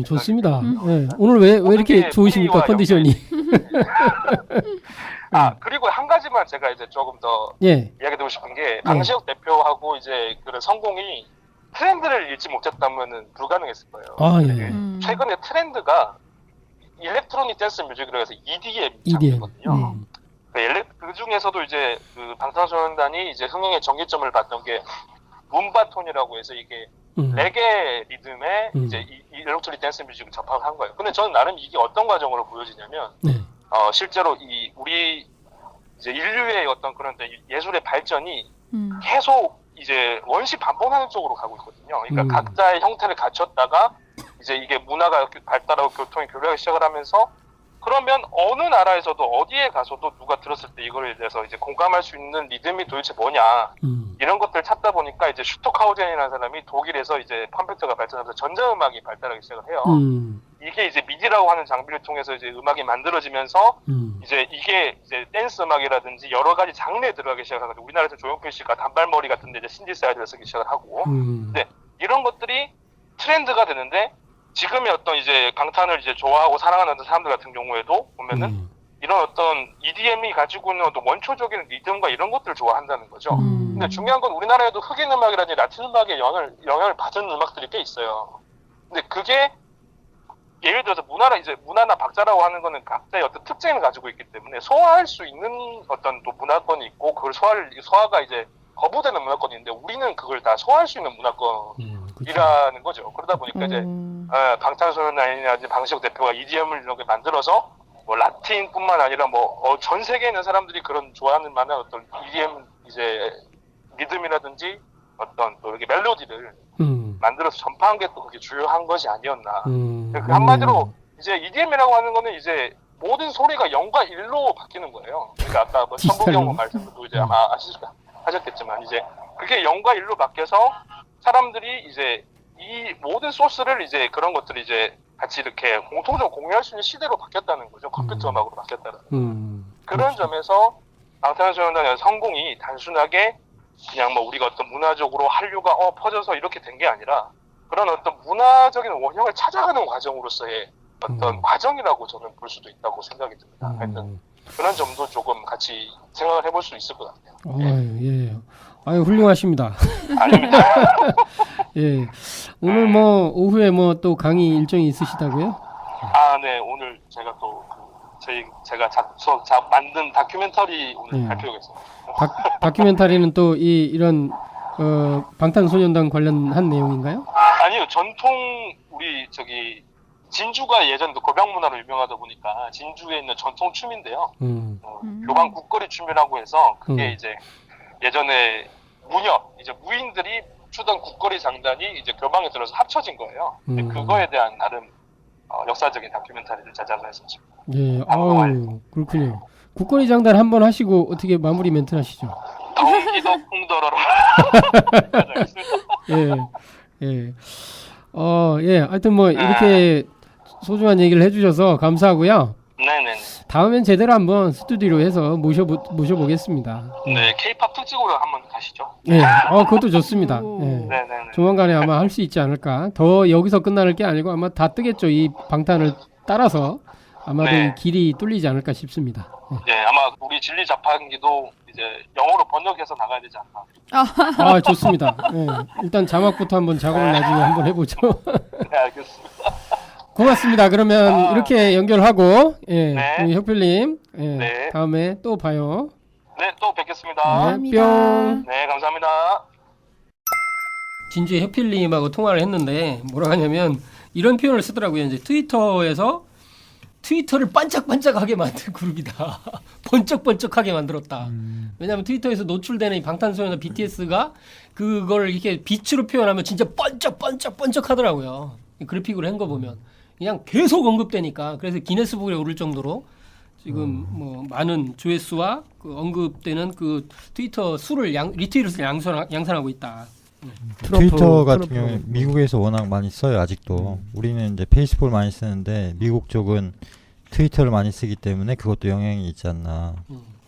좋습니다. 네. 오늘 왜 이렇게 좋으십니까 컨디션이? 그리고 한 가지만 제가 이제 조금 더 이야기드리고 싶은 게 방시혁 대표하고 이제 그런 성공이 트렌드를 읽지 못했다면은 불가능했을 거예요. 최근에 트렌드가 일렉트로닉 댄스 뮤직이라고 해서 EDM 장르거든요. 그 중에서도 이제 그 방탄소년단이 이제 흥행의 전개점을 봤던 게 문바톤이라고 해서 이게 레게 리듬에 이제 이 일렉트로닉 댄스 뮤직을 접합을 한 거예요. 근데 저는 나름 이게 어떤 과정으로 보여지냐면 실제로 우리 이제 인류의 어떤 그런 예술의 발전이 계속 이제 원시 반복하는 쪽으로 가고 있거든요. 그러니까 각자의 형태를 갖췄다가 이제 이게 문화가 발달하고 교통이 교류하기 시작을 하면서 그러면 어느 나라에서도 어디에 가서도 누가 들었을 때 이거에 대해서 이제 공감할 수 있는 리듬이 도대체 뭐냐 이런 것들을 찾다 보니까 이제 슈토카우젠이라는 사람이 독일에서 이제 컴퓨터가 발전하면서 전자음악이 발달하기 시작을 해요. 이게 이제 미디라고 하는 장비를 통해서 이제 음악이 만들어지면서 이제 이게 이제 댄스 음악이라든지 여러 가지 장르에 들어가기 시작하고 우리나라에서 조용필 씨가 단발머리 같은데 이제 신디사이드를 쓰기 시작을 하고 근데 이런 것들이 트렌드가 되는데 지금의 어떤 이제 방탄을 이제 좋아하고 사랑하는 사람들 같은 경우에도 보면은 이런 어떤 EDM이 가지고 있는 어떤 원초적인 리듬과 이런 것들을 좋아한다는 거죠. 근데 중요한 건 우리나라에도 흑인 음악이라든지 라틴 음악의 영향을 받은 음악들이 꽤 있어요. 근데 그게 예를 들어서 문화나 박자라고 하는 거는 각자의 어떤 특징을 가지고 있기 때문에 소화할 수 있는 어떤 또 문화권이 있고 그걸 소화가 이제 거부되는 문화권이 있는데 우리는 그걸 다 소화할 수 있는 문화권이라는 거죠. 그러다 보니까 이제 방탄소년단이나 방시혁 대표가 EDM을 이렇게 만들어서 뭐 라틴뿐만 아니라 뭐 전 세계에 있는 사람들이 그런 좋아하는 만한 어떤 EDM 이제 리듬이라든지 어떤 또 이렇게 멜로디를 만들어서 전파한 게 또 그게 주요한 것이 아니었나. 그 한마디로 이제 EDM이라고 하는 거는 이제 모든 소리가 0과 1로 바뀌는 거예요. 그러니까 아까 뭐 천부경 말씀도 이제 아마 하셨겠지만 이제 그게 0과 1로 바뀌어서 사람들이 이제 이 모든 소스를 이제 그런 것들을 이제 같이 이렇게 공통적으로 공유할 수 있는 시대로 바뀌었다는 거죠. 컴퓨터 음악으로 바뀌었다는. 그런 점에서 방탄소년단의 성공이 단순하게 그냥 뭐 우리가 어떤 문화적으로 한류가 퍼져서 이렇게 된 게 아니라 그런 어떤 문화적인 원형을 찾아가는 과정으로서의 어떤 과정이라고 저는 볼 수도 있다고 생각이 듭니다. 하여튼 그런 점도 조금 같이 생각을 해볼 수 있을 것 같아요. 아유 훌륭하십니다. 아닙니다. 예. 오늘 뭐 오후에 뭐 또 강의 일정이 있으시다고요? 네. 오늘 제가 또 제가 만든 다큐멘터리 오늘 발표가 있습니다. 다큐멘터리는 또 이런 방탄소년단 관련한 내용인가요? 아니요. 전통 우리 진주가 예전도 고병 문화로 유명하다 보니까 진주에 있는 전통 춤인데요. 교방 국거리 춤이라고 해서 그게 이제 예전에 이제 무인들이 추던 국거리 장단이 이제 교방에 들어서 합쳐진 거예요. 근데 그거에 대한 나름 역사적인 다큐멘터리를 제작을 했었죠. 예, 아우 그렇군요. 국거리 장단 한번 하시고 어떻게 마무리 멘트 하시죠? 경기도 풍더러로. 예, 예. 예. 하여튼 뭐 이렇게 소중한 얘기를 해주셔서 감사하고요. 네네네. 다음엔 제대로 한번 스튜디오로 해서 모셔보겠습니다. 네, K-팝 특집으로 한번 가시죠. 예, 그것도 좋습니다. 예. 네네네. 조만간에 아마 할 수 있지 않을까. 더 여기서 끝나는 게 아니고 아마 다 뜨겠죠. 이 방탄을 따라서 아마도 네. 이 길이 뚫리지 않을까 싶습니다. 예. 예, 아마 우리 진리 자판기도 이제 영어로 번역해서 나가야 되지 않나. 아, 좋습니다. 예. 일단 자막부터 한번 작업을 나중에 한번 해보죠. 네, 알겠습니다. 고맙습니다. 그러면 이렇게 연결하고, 예, 네. 우리 혁필님, 예, 네. 다음에 또 봐요. 네, 또 뵙겠습니다. 네, 뿅. 네, 감사합니다. 진주의 혁필님하고 통화를 했는데 뭐라고 하냐면 이런 표현을 쓰더라고요. 이제 트위터에서 트위터를 반짝반짝하게 만든 그룹이다. 번쩍번쩍하게 만들었다. 왜냐하면 트위터에서 노출되는 이 방탄소년단 BTS가 그걸 이렇게 빛으로 표현하면 진짜 번쩍번쩍번쩍하더라고요. 그래픽으로 한 거 보면 그냥 계속 언급되니까 그래서 기네스북에 오를 정도로 지금 뭐 많은 조회수와 그 언급되는 그 트위터 수를 리트윗을 양산하고 있다. 트위터 같은 경우에 미국에서 워낙 많이 써요. 아직도. 우리는 이제 페이스북을 많이 쓰는데 미국 쪽은 트위터를 많이 쓰기 때문에 그것도 영향이 있지 않나.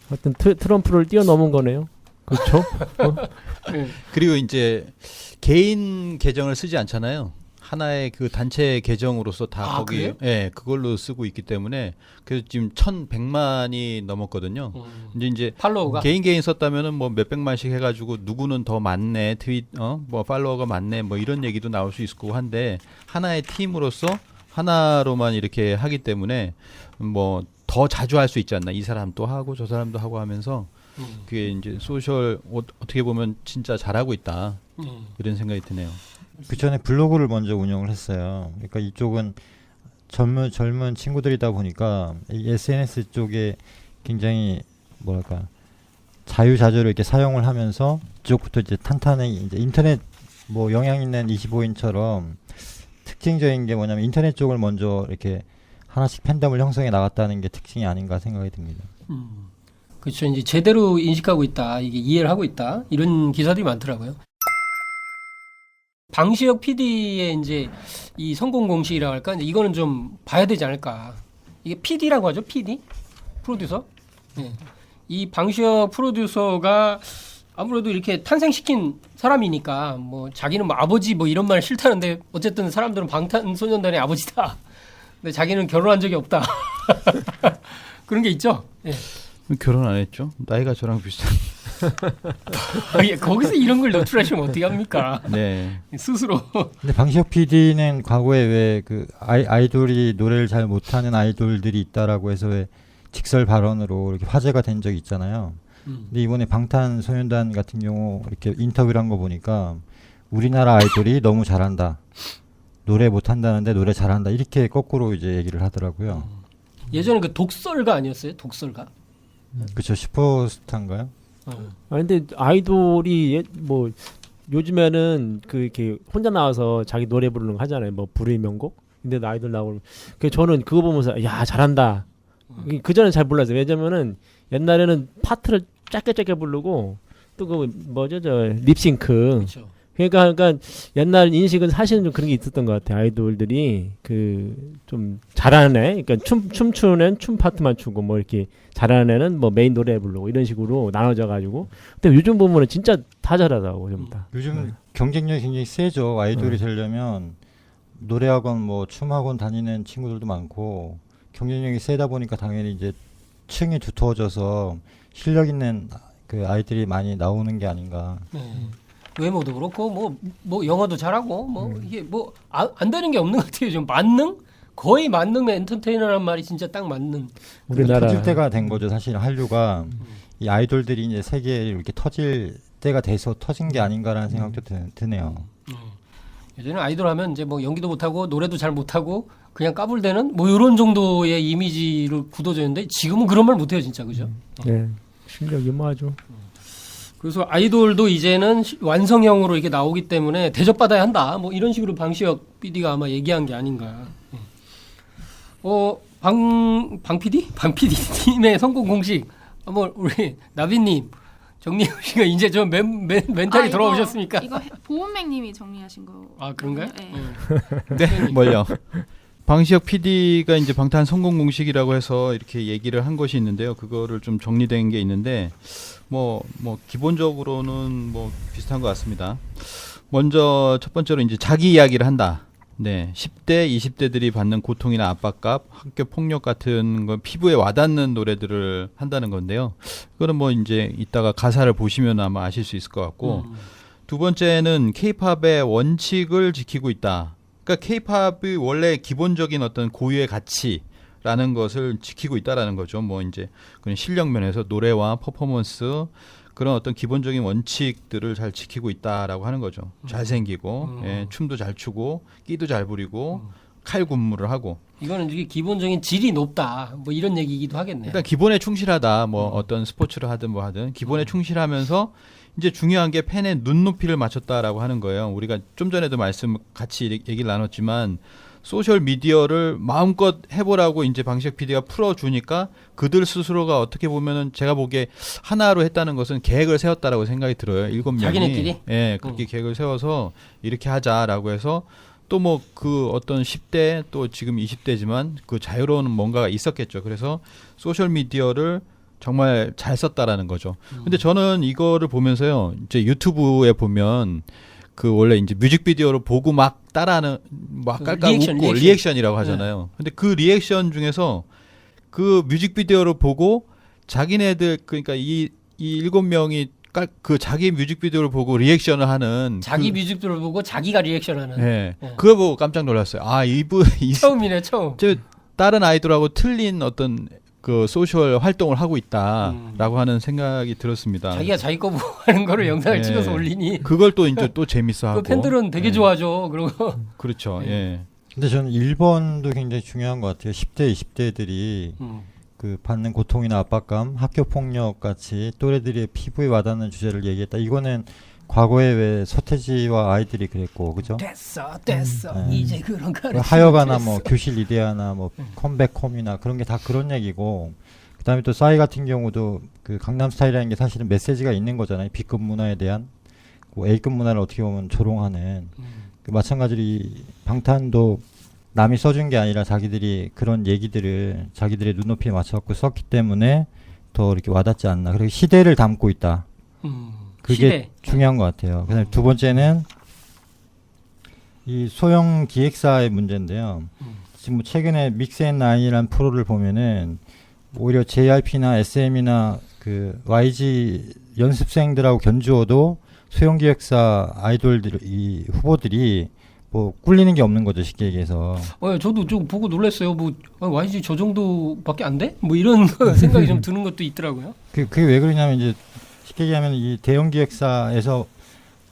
하여튼 트럼프를 뛰어넘은 거네요. 그렇죠? 네. 그리고 이제 개인 계정을 쓰지 않잖아요. 하나의 그 단체 계정으로서 다 거기 그래요? 예, 그걸로 쓰고 있기 때문에 그래서 지금 1,100만이 넘었거든요. 이제 팔로우가 개인 썼다면은 뭐 몇백만씩 해가지고 누구는 더 많네 뭐 팔로워가 많네 뭐 이런 얘기도 나올 수 있을 거고 한데 하나의 팀으로서 하나로만 이렇게 하기 때문에 뭐 더 자주 할 수 있지 않나. 이 사람 또 하고 저 사람도 하고 하면서 그게 이제 소셜 어떻게 보면 진짜 잘하고 있다 이런 생각이 드네요. 그 전에 블로그를 먼저 운영을 했어요. 그러니까 이쪽은 젊은 친구들이다 보니까 이 SNS 쪽에 굉장히 뭐랄까 자유자재로 이렇게 사용을 하면서 이쪽부터 이제 탄탄히 이제 인터넷 뭐 영향 있는 25인처럼 특징적인 게 뭐냐면 인터넷 쪽을 먼저 이렇게 하나씩 팬덤을 형성해 나갔다는 게 특징이 아닌가 생각이 듭니다. 그렇죠. 이제 제대로 인식하고 있다. 이게 이해를 하고 있다. 이런 기사들이 많더라고요. 방시혁 PD의 이제 이 성공 공식이라고 할까? 이제 이거는 좀 봐야 되지 않을까. 이게 PD라고 하죠. PD? 프로듀서? 네. 이 방시혁 프로듀서가 아무래도 이렇게 탄생시킨 사람이니까 뭐 자기는 뭐 아버지 뭐 이런 말 싫다는데 어쨌든 사람들은 방탄소년단의 아버지다. 근데 자기는 결혼한 적이 없다. 그런 게 있죠. 예. 결혼 안 했죠? 나이가 저랑 비슷한. 예, 거기서 이런 걸 노출하시면 어떻게 합니까? 네. 스스로. 근데 방시혁 PD는 과거에 왜 그 아이돌이 노래를 잘 못하는 아이돌들이 있다라고 해서 왜 직설 발언으로 이렇게 화제가 된 적이 있잖아요. 근데 이번에 방탄소년단 같은 경우 이렇게 인터뷰를 한 거 보니까 우리나라 아이돌이 너무 잘한다. 노래 못한다는데 노래 잘한다. 이렇게 거꾸로 이제 얘기를 하더라고요. 예전에 그 독설가 아니었어요? 독설가? 그쵸. 슈퍼스타인가요? 근데 아이돌이 뭐 요즘에는 그 이렇게 혼자 나와서 자기 노래 부르는 거 하잖아요. 뭐 불의 명곡. 근데 아이돌 나오면 그 저는 그거 보면서 야 잘한다. 그 전에 잘 몰랐어요. 왜냐면은 옛날에는 파트를 짧게 부르고 또 그 뭐죠 저 립싱크. 그렇죠. 그러니까 옛날 인식은 사실은 좀 그런 게 있었던 것 같아요. 아이돌들이 그 좀 잘하는 애, 그러니까 춤추는 애는 춤 파트만 추고 뭐 이렇게 잘하는 애는 뭐 메인 노래 부르고 이런 식으로 나눠져 가지고. 근데 요즘 보면은 진짜 다 잘하더라고 전부 다. 요즘 경쟁력이 굉장히 세죠. 아이돌이 되려면 노래학원 뭐 춤학원 다니는 친구들도 많고 경쟁력이 세다 보니까 당연히 이제 층이 두터워져서 실력 있는 그 아이들이 많이 나오는 게 아닌가. 네. 외모도 그렇고 뭐 영어도 잘하고 뭐 이게 뭐 안 되는 게 없는 것 같아요. 좀 만능? 거의 만능 엔터테이너란 말이 진짜 딱 맞는. 우리나라 터질 때가 된 거죠. 사실 한류가 이 아이돌들이 이제 세계에 이렇게 터질 때가 돼서 터진 게 아닌가라는 생각도 드네요. 예전에 아이돌 하면 이제 뭐 연기도 못하고 노래도 잘 못하고 그냥 까불대는 뭐 이런 정도의 이미지를 굳어졌는데 지금은 그런 말 못해요 진짜 그죠? 네. 실력이 뭐 아주. 그래서 아이돌도 이제는 완성형으로 이렇게 나오기 때문에 대접받아야 한다. 뭐 이런 식으로 방시혁 PD가 아마 얘기한 게 아닌가. 방 PD? 방 PD 팀의 성공 공식. 한번 우리 나비님, 정리우 씨가 이제 좀 멘탈이 돌아오셨습니까? 이거 보은맥님이 정리하신 거. 아 그런가요? 네. 네, 뭘요? 방시혁 PD가 이제 방탄 성공 공식이라고 해서 이렇게 얘기를 한 것이 있는데요. 그거를 좀 정리된 게 있는데 뭐 기본적으로는 뭐 비슷한 것 같습니다. 먼저 첫 번째로 이제 자기 이야기를 한다. 네, 10대, 20대들이 받는 고통이나 압박감, 학교 폭력 같은 거 피부에 와닿는 노래들을 한다는 건데요. 그거는 뭐 이제 이따가 가사를 보시면 아마 아실 수 있을 것 같고, 두 번째는 K-팝의 원칙을 지키고 있다. 그러니까 K-팝이 원래 기본적인 어떤 고유의 가치라는 것을 지키고 있다라는 거죠. 뭐 이제 그런 실력 면에서 노래와 퍼포먼스 그런 어떤 기본적인 원칙들을 잘 지키고 있다라고 하는 거죠. 잘생기고 예, 춤도 잘 추고 끼도 잘 부리고 칼군무를 하고. 이거는 이게 기본적인 질이 높다. 뭐 이런 얘기이기도 하겠네요. 일단 기본에 충실하다. 뭐 어떤 스포츠를 하든 뭐 하든 기본에 충실하면서 이제 중요한 게 팬의 눈높이를 맞췄다라고 하는 거예요. 우리가 좀 전에도 같이 얘기를 나눴지만 소셜 미디어를 마음껏 해보라고 이제 방시혁 PD가 풀어주니까 그들 스스로가 어떻게 보면은 제가 보기에 하나로 했다는 것은 계획을 세웠다라고 생각이 들어요. 7명이. 자기네끼리? 예, 그렇게 계획을 세워서 이렇게 하자라고 해서 또 뭐 그 어떤 10대 또 지금 20대지만 그 자유로운 뭔가가 있었겠죠. 그래서 소셜 미디어를 정말 잘 썼다라는 거죠. 근데 저는 이거를 보면서요. 이제 유튜브에 보면 그 원래 이제 뮤직비디오를 보고 막 따라하는 막 깔깔 웃고 리액션이라고 하잖아요. 근데 그 리액션 중에서 그 뮤직비디오를 보고 자기네들 그러니까 이 7명이 그 자기 뮤직비디오를 보고 리액션을 하는 자기 뮤직비디오를 보고 자기가 리액션하는. 네. 그걸 보고 깜짝 놀랐어요. 아, 처음이네, 처음. 저 다른 아이돌하고 틀린 어떤 그 소셜 활동을 하고 있다라고 하는 생각이 들었습니다. 자기가 자기 거 보고 하는 거를 영상을 네. 찍어서 올리니 그걸 또 이제 또 재밌어하고 그 팬들은 되게 좋아하죠. 그리고 그렇죠. 네. 예. 근데 저는 1번도 굉장히 중요한 것 같아요. 10대, 20대들이 그 받는 고통이나 압박감, 학교 폭력 같이 또래들의 피부에 와닿는 주제를 얘기했다. 이거는 과거에 왜 서태지와 아이들이 그랬고, 그죠? 됐어, 이제 그런 거 하여가나 뭐 교실 이데아나 뭐 컴백홈이나 그런 게 다 그런 얘기고, 그다음에 또 싸이 같은 경우도 그 강남 스타일이라는 게 사실은 메시지가 있는 거잖아요. B급 문화에 대한 뭐 A급 문화를 어떻게 보면 조롱하는. 그 마찬가지로 이 방탄도 남이 써준 게 아니라 자기들이 그런 얘기들을 자기들의 눈높이에 맞춰갖고 썼기 때문에 더 이렇게 와닿지 않나. 그리고 시대를 담고 있다. 그게 시대. 중요한 것 같아요. 그다음에 두 번째는 이 소형 기획사의 문제인데요. 지금 뭐 최근에 믹스앤나인이라는 프로를 보면은 오히려 JYP나 SM이나 그 YG 연습생들하고 견주어도 소형 기획사 아이돌들 이 후보들이 뭐 꿀리는 게 없는 거죠, 쉽게 얘기해서. 저도 좀 보고 놀랐어요. 뭐 YG 저 정도밖에 안 돼? 뭐 이런 생각이 좀 드는 것도 있더라고요. 그게 왜 그러냐면 이제 쉽게 얘기하면 이 대형 기획사에서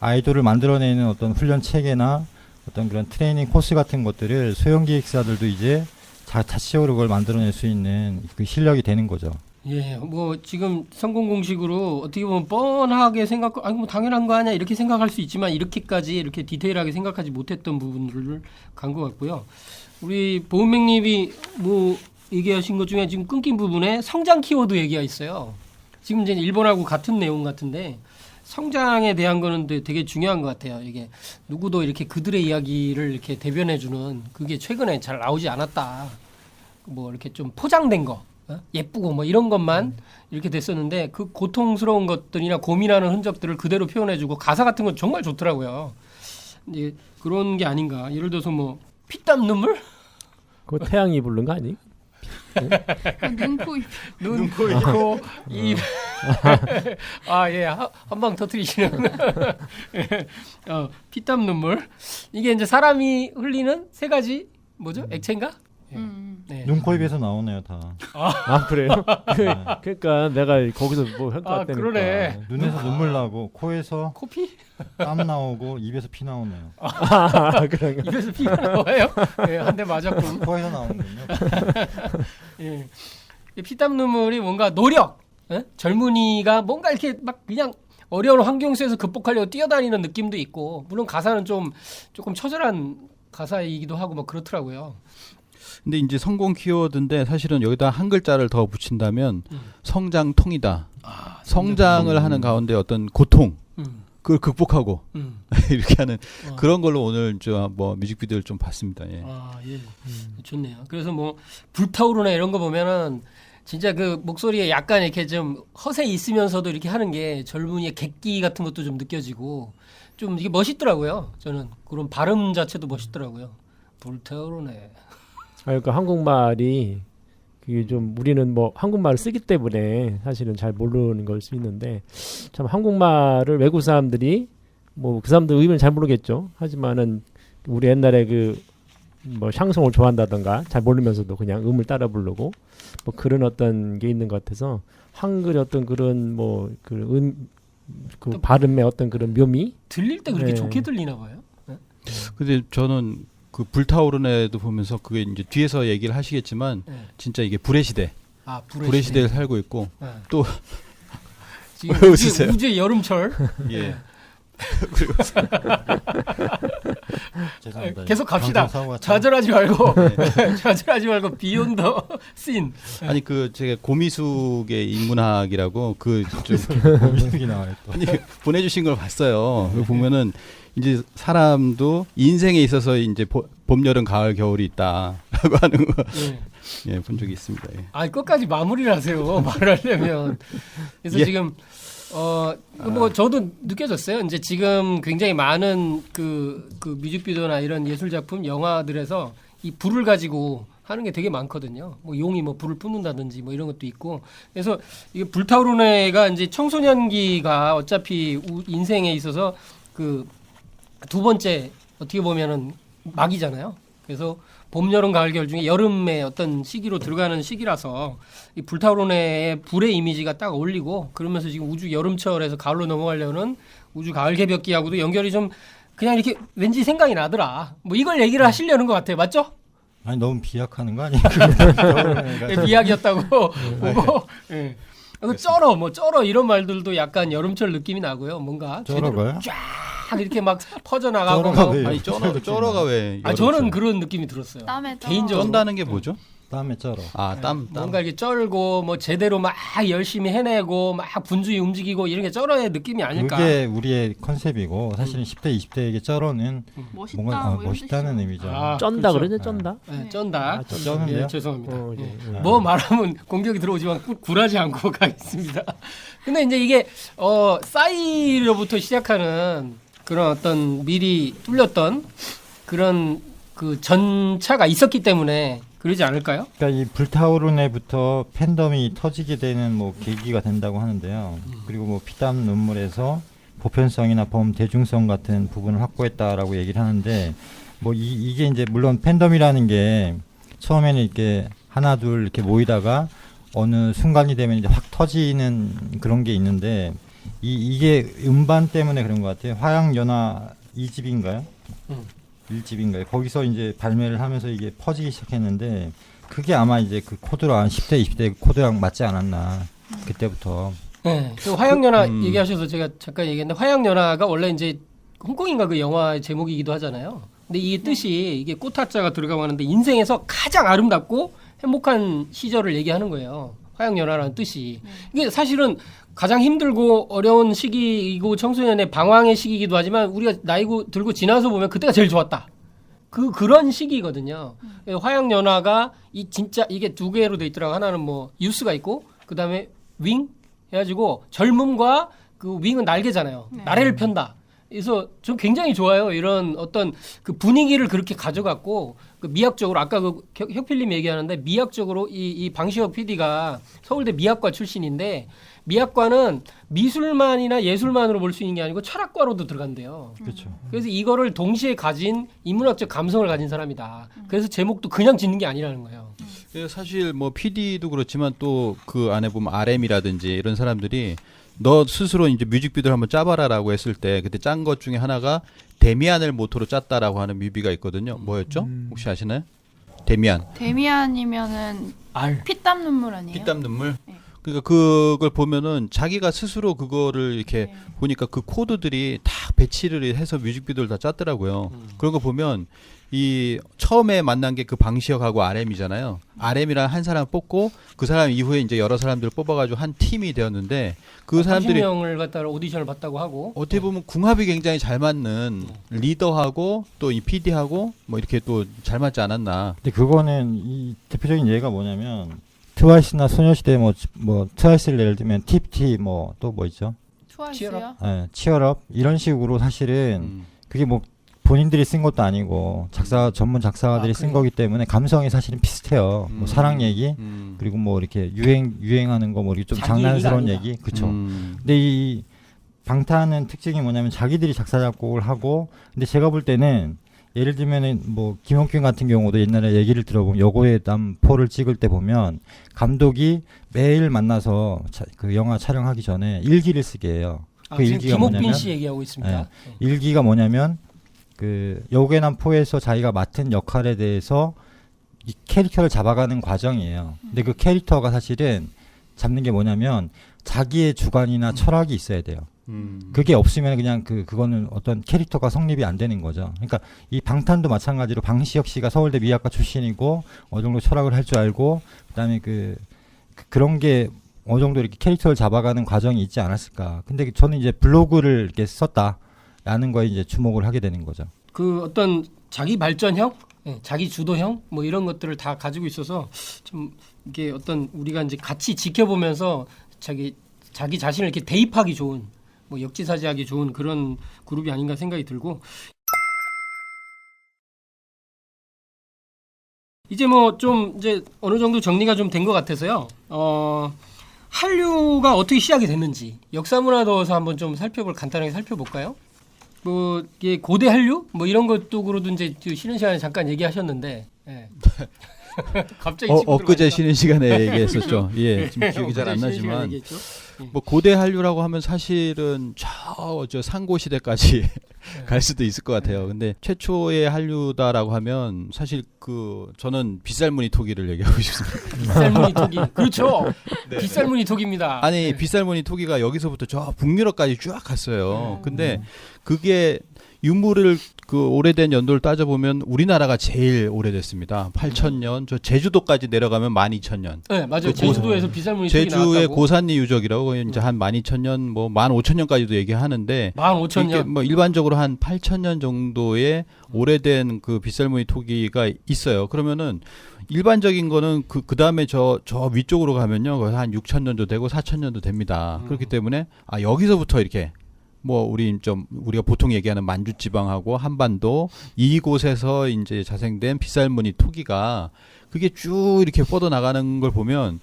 아이돌을 만들어내는 어떤 훈련 체계나 어떤 그런 트레이닝 코스 같은 것들을 소형 기획사들도 이제 자체적으로 그걸 만들어낼 수 있는 그 실력이 되는 거죠. 예, 뭐 지금 성공 공식으로 어떻게 보면 뻔하게 뭐 당연한 거 아니야 이렇게 생각할 수 있지만 이렇게까지 이렇게 디테일하게 생각하지 못했던 부분들을 간 것 같고요. 우리 보은맥님이 뭐 얘기하신 것 중에 지금 끊긴 부분에 성장 키워드 얘기가 있어요. 지금 이제 일본하고 같은 내용 같은데 성장에 대한 거는 되게 중요한 것 같아요. 이게 누구도 이렇게 그들의 이야기를 이렇게 대변해주는 그게 최근에 잘 나오지 않았다. 뭐 이렇게 좀 포장된 거. 예쁘고 뭐 이런 것만 이렇게 됐었는데 그 고통스러운 것들이나 고민하는 흔적들을 그대로 표현해주고 가사 같은 건 정말 좋더라고요. 이제 그런 게 아닌가. 예를 들어서 뭐 피땀 눈물? 그거 태양이 부른 거 아니? 눈코 입. 눈, 코, 입. 예. 한 방 터뜨리시는. 피땀 눈물. 이게 이제 사람이 흘리는 세 가지, 뭐죠? 액체인가? 네. 눈, 코, 입에서 나오네요 다. 아 그래요? 그러니까 내가 거기서 뭐 아, 평가했다니까. 그러네. 눈에서 눈물 나고 코에서 코피? 땀 나오고 입에서 피 나오네요. 아 그런가? 입에서 피가 나와요? 네, 한 대 맞았군. 코에서 나오는군요. 예. 이 피땀 눈물이 뭔가 노력, 예? 젊은이가 뭔가 이렇게 막 그냥 어려운 환경 속에서 극복하려고 뛰어다니는 느낌도 있고, 물론 가사는 조금 처절한 가사이기도 하고 뭐 그렇더라고요. 근데 이제 성공 키워드인데 사실은 여기다 한 글자를 더 붙인다면 성장통이다. 성장을 하는 가운데 어떤 고통 그걸 극복하고 이렇게 하는 그런 걸로 오늘 저 뭐 뮤직비디오를 좀 봤습니다. 예. 아, 예. 좋네요. 그래서 뭐 불타오르나 이런 거 보면은 진짜 그 목소리에 약간 이렇게 좀 허세 있으면서도 이렇게 하는 게 젊은이의 객기 같은 것도 좀 느껴지고 좀 이게 멋있더라고요. 저는 그런 발음 자체도 멋있더라고요. 불타오르네. 그러니까 한국말이 그게 좀 우리는 뭐 한국말을 쓰기 때문에 사실은 잘 모르는 걸 수 있는데 참 한국말을 외국 사람들이 뭐 그 사람들 의미는 잘 모르겠죠. 하지만은 우리 옛날에 그 뭐 샹송을 좋아한다던가 잘 모르면서도 그냥 음을 따라 부르고 뭐 그런 어떤 게 있는 것 같아서 한글의 어떤 그런 뭐 그 발음의 어떤 그런 묘미 들릴 때 그렇게 네. 좋게 들리나 봐요. 네? 근데 저는 그 불타오르네도 보면서 그게 이제 뒤에서 얘기를 하시겠지만 네. 진짜 이게 불의 시대, 아, 불의 시대에 살고 있고 네. 또 지금 왜 웃으세요? 우주의 여름철. 예. 네. 죄송합니다. 계속 갑시다. 방송사고가 참- 좌절하지 말고 좌절하지 말고 비욘더 씬. 아니 그 제가 고미숙의 인문학이라고 그좀 고민이 나와요 또. 아니 보내주신 걸 봤어요. 그거 보면은 이제 사람도 인생에 있어서 이제 봄, 여름, 가을, 겨울이 있다라고 하는 거 예. 예, 본 적이 있습니다. 예. 아, 끝까지 마무리를 하세요. 말하려면. 그래서 예. 지금 뭐 저도 느껴졌어요. 이제 지금 굉장히 많은 그 뮤직비디오나 이런 예술 작품, 영화들에서 이 불을 가지고 하는 게 되게 많거든요. 뭐 용이 뭐 불을 뿜는다든지 뭐 이런 것도 있고. 그래서 이게 불타오르네가 이제 청소년기가 어차피 인생에 있어서 그 두 번째 어떻게 보면은 막이잖아요. 그래서 봄, 여름, 가을, 겨울 중에 여름의 어떤 시기로 들어가는 시기라서 이 불타오르네의 불의 이미지가 딱 어울리고 그러면서 지금 우주 여름철에서 가을로 넘어가려는 우주 가을 개벽기하고도 연결이 좀 그냥 이렇게 왠지 생각이 나더라. 뭐 이걸 얘기를 하시려는 것 같아요. 맞죠? 아니 너무 비약하는 거 아니에요? 예, 비약이었다고 보고. 예. 그 쩔어 이런 말들도 약간 여름철 느낌이 나고요. 뭔가 쩔어가요? 쫙 이렇게 막 퍼져나가고. 쩔어가 뭐. 왜요? 아니 쩔어가 왜? 아, 저는 그런 느낌이 들었어요. 땀에 쪄. 개인적으로. 쩐다는 게 뭐죠? 땀에 쩔어. 아, 땀. 뭔가 이렇게 쩔고 뭐 제대로 막 열심히 해내고 막 분주히 움직이고 이런 게 쩔어의 느낌이 아닐까. 그게 우리의 컨셉이고 사실은 10대, 20대에게 쩔어는 멋있다. 뭔가 뭐 이런 멋있다는 뜻이죠. 의미죠. 아, 쩐다 그렇죠. 그러죠 쩐다. 네, 쩐다. 아, 쩌는데요? 예, 죄송합니다. 예. 예. 뭐 말하면 공격이 들어오지만 굴하지 않고 가겠습니다. 근데 이제 이게 싸이로부터 시작하는 그런 어떤 미리 뚫렸던 그런 그 전차가 있었기 때문에 그러지 않을까요? 그러니까 이 불타오르네부터 팬덤이 터지게 되는 뭐 계기가 된다고 하는데요. 그리고 뭐 피땀 눈물에서 보편성이나 대중성 같은 부분을 확보했다라고 얘기를 하는데 뭐 이게 이제 물론 팬덤이라는 게 처음에는 이렇게 하나 둘 이렇게 모이다가 어느 순간이 되면 이제 확 터지는 그런 게 있는데 이게 음반 때문에 그런 것 같아요. 화양연화 2집인가요? 1집인가요? 거기서 이제 발매를 하면서 이게 퍼지기 시작했는데 그게 아마 이제 그 코드로 한 10대, 20대 코드랑 맞지 않았나 그때부터. 네. 그 화양연화 얘기하셔서 제가 잠깐 얘기했는데 화양연화가 원래 이제 홍콩인가 그 영화의 제목이기도 하잖아요. 근데 이 뜻이 이게 꽃화자가 들어가고 하는데 인생에서 가장 아름답고 행복한 시절을 얘기하는 거예요. 화양연화라는 뜻이. 이게 사실은 가장 힘들고 어려운 시기이고 청소년의 방황의 시기이기도 하지만 우리가 나이고 들고 지나서 보면 그때가 제일 좋았다. 그런 시기거든요. 화양연화가 진짜 이게 두 개로 돼 있더라고. 하나는 뭐 유스가 있고 그다음에 윙 해가지고 젊음과 그 윙은 날개잖아요. 네. 나래를 편다. 그래서 전 굉장히 좋아요. 이런 어떤 그 분위기를 그렇게 가져갔고 그 미학적으로 아까 그 혁필님 얘기하는데 미학적으로 이 방시혁 PD가 서울대 미학과 출신인데 미학과는 미술만이나 예술만으로 볼 수 있는 게 아니고 철학과로도 들어간대요. 그렇죠. 그래서 이거를 동시에 가진 인문학적 감성을 가진 사람이다. 그래서 제목도 그냥 짓는 게 아니라는 거예요. 사실 뭐 PD도 그렇지만 또 그 안에 보면 RM이라든지 이런 사람들이 너 스스로 이제 뮤직비디오를 한번 짜봐라라고 했을 때 그때 짠 것 중에 하나가 데미안을 모토로 짰다라고 하는 뮤비가 있거든요. 뭐였죠? 혹시 아시나요? 데미안. 데미안이면은 피땀 눈물 아니에요? 피땀 눈물. 네. 그러니까 그걸 보면은 자기가 스스로 그거를 이렇게 네. 보니까 그 코드들이 다 배치를 해서 뮤직비디오를 다 짰더라고요. 그런 거 보면 이 처음에 만난 게 그 방시혁하고 RM이잖아요. RM이랑 한 사람 뽑고 그 사람 이후에 이제 여러 사람들을 뽑아가지고 한 팀이 되었는데 그 사람들이 30명을 갖다가 오디션을 봤다고 하고 어떻게 보면 궁합이 굉장히 잘 맞는 리더하고 또 이 PD하고 뭐 이렇게 또 잘 맞지 않았나. 근데 그거는 이 대표적인 예가 뭐냐면 트와이스나 소녀시대 뭐 트와이스를 예를 들면 TFT 뭐 또 뭐 있죠? 트와이스요? 예, 치얼업 이런 식으로 사실은 그게 뭐 본인들이 쓴 것도 아니고 전문 작사가들이 쓴 그래요? 거기 때문에 감성이 사실은 비슷해요. 뭐 사랑 얘기 그리고 뭐 이렇게 유행하는 거 뭐 이렇게 좀 자기 장난스러운 얘기가 얘기, 그렇죠. 근데 이 방탄은 특징이 뭐냐면 자기들이 작사 작곡을 하고, 근데 제가 볼 때는 예를 들면은 뭐 김용균 같은 경우도 옛날에 얘기를 들어보면 여고의 남포를 찍을 때 보면 감독이 매일 만나서 그 영화 촬영하기 전에 일기를 쓰게 해요. 그 지금 일기가 김옥빈 뭐냐면 씨 얘기하고 있습니다. 일기가 뭐냐면 그 여고의 남포에서 자기가 맡은 역할에 대해서 이 캐릭터를 잡아가는 과정이에요. 근데 그 캐릭터가 사실은 잡는 게 뭐냐면 자기의 주관이나 철학이 있어야 돼요. 그게 없으면 그냥 그거는 어떤 캐릭터가 성립이 안 되는 거죠. 그러니까 이 방탄도 마찬가지로 방시혁 씨가 서울대 미학과 출신이고 어느 정도 철학을 할 줄 알고 그다음에 그런 게 어느 정도 이렇게 캐릭터를 잡아가는 과정이 있지 않았을까. 근데 저는 이제 블로그를 이렇게 썼다라는 거에 이제 주목을 하게 되는 거죠. 그 어떤 자기 발전형, 자기 주도형 뭐 이런 것들을 다 가지고 있어서 좀 이게 어떤 우리가 이제 같이 지켜보면서 자기 자신을 이렇게 대입하기 좋은 뭐 역지사지하기 좋은 그런 그룹이 아닌가 생각이 들고 이제 뭐 좀 이제 어느 정도 정리가 좀 된 것 같아서요. 한류가 어떻게 시작이 됐는지 역사문화도에서 한번 좀 간단하게 살펴볼까요? 뭐 이게 고대 한류 뭐 이런 것도로도 이제 쉬는 시간에 잠깐 얘기하셨는데 예. 갑자기 엊그제 쉬는 시간에 얘기했었죠. 예, 지금 기억이 잘 안 나지만 뭐 고대 한류라고 하면 사실은 저 상고 시대까지 갈 수도 있을 것 같아요. 근데 최초의 한류다라고 하면 사실 저는 빗살무늬 토기를 얘기하고 싶습니다. 빗살무늬 토기 그렇죠. 네. 빗살무늬 토기입니다. 아니 빗살무늬 토기가 여기서부터 저 북유럽까지 쫙 갔어요. 근데 그게 유물을 오래된 연도를 따져보면 우리나라가 제일 오래됐습니다. 8,000년. 저 제주도까지 내려가면 12,000년. 네, 맞아요. 제주도에서 빗살무늬 토기 제주의 나왔다고. 고산리 유적이라고 이제 한 12,000년, 뭐 15,000년까지도 얘기하는데 15,000년. 뭐 일반적으로 한 8,000년 정도의 오래된 그 빗살무늬 토기가 있어요. 그러면은 일반적인 거는 그 다음에 저 위쪽으로 가면요. 거의 한 6,000년도 되고 4,000년도 됩니다. 그렇기 때문에 여기서부터 이렇게 뭐 우리가 보통 얘기하는 만주지방하고 한반도 이곳에서 이제 자생된 빗살무늬 토기가 그게 쭉 이렇게 뻗어 나가는 걸 보면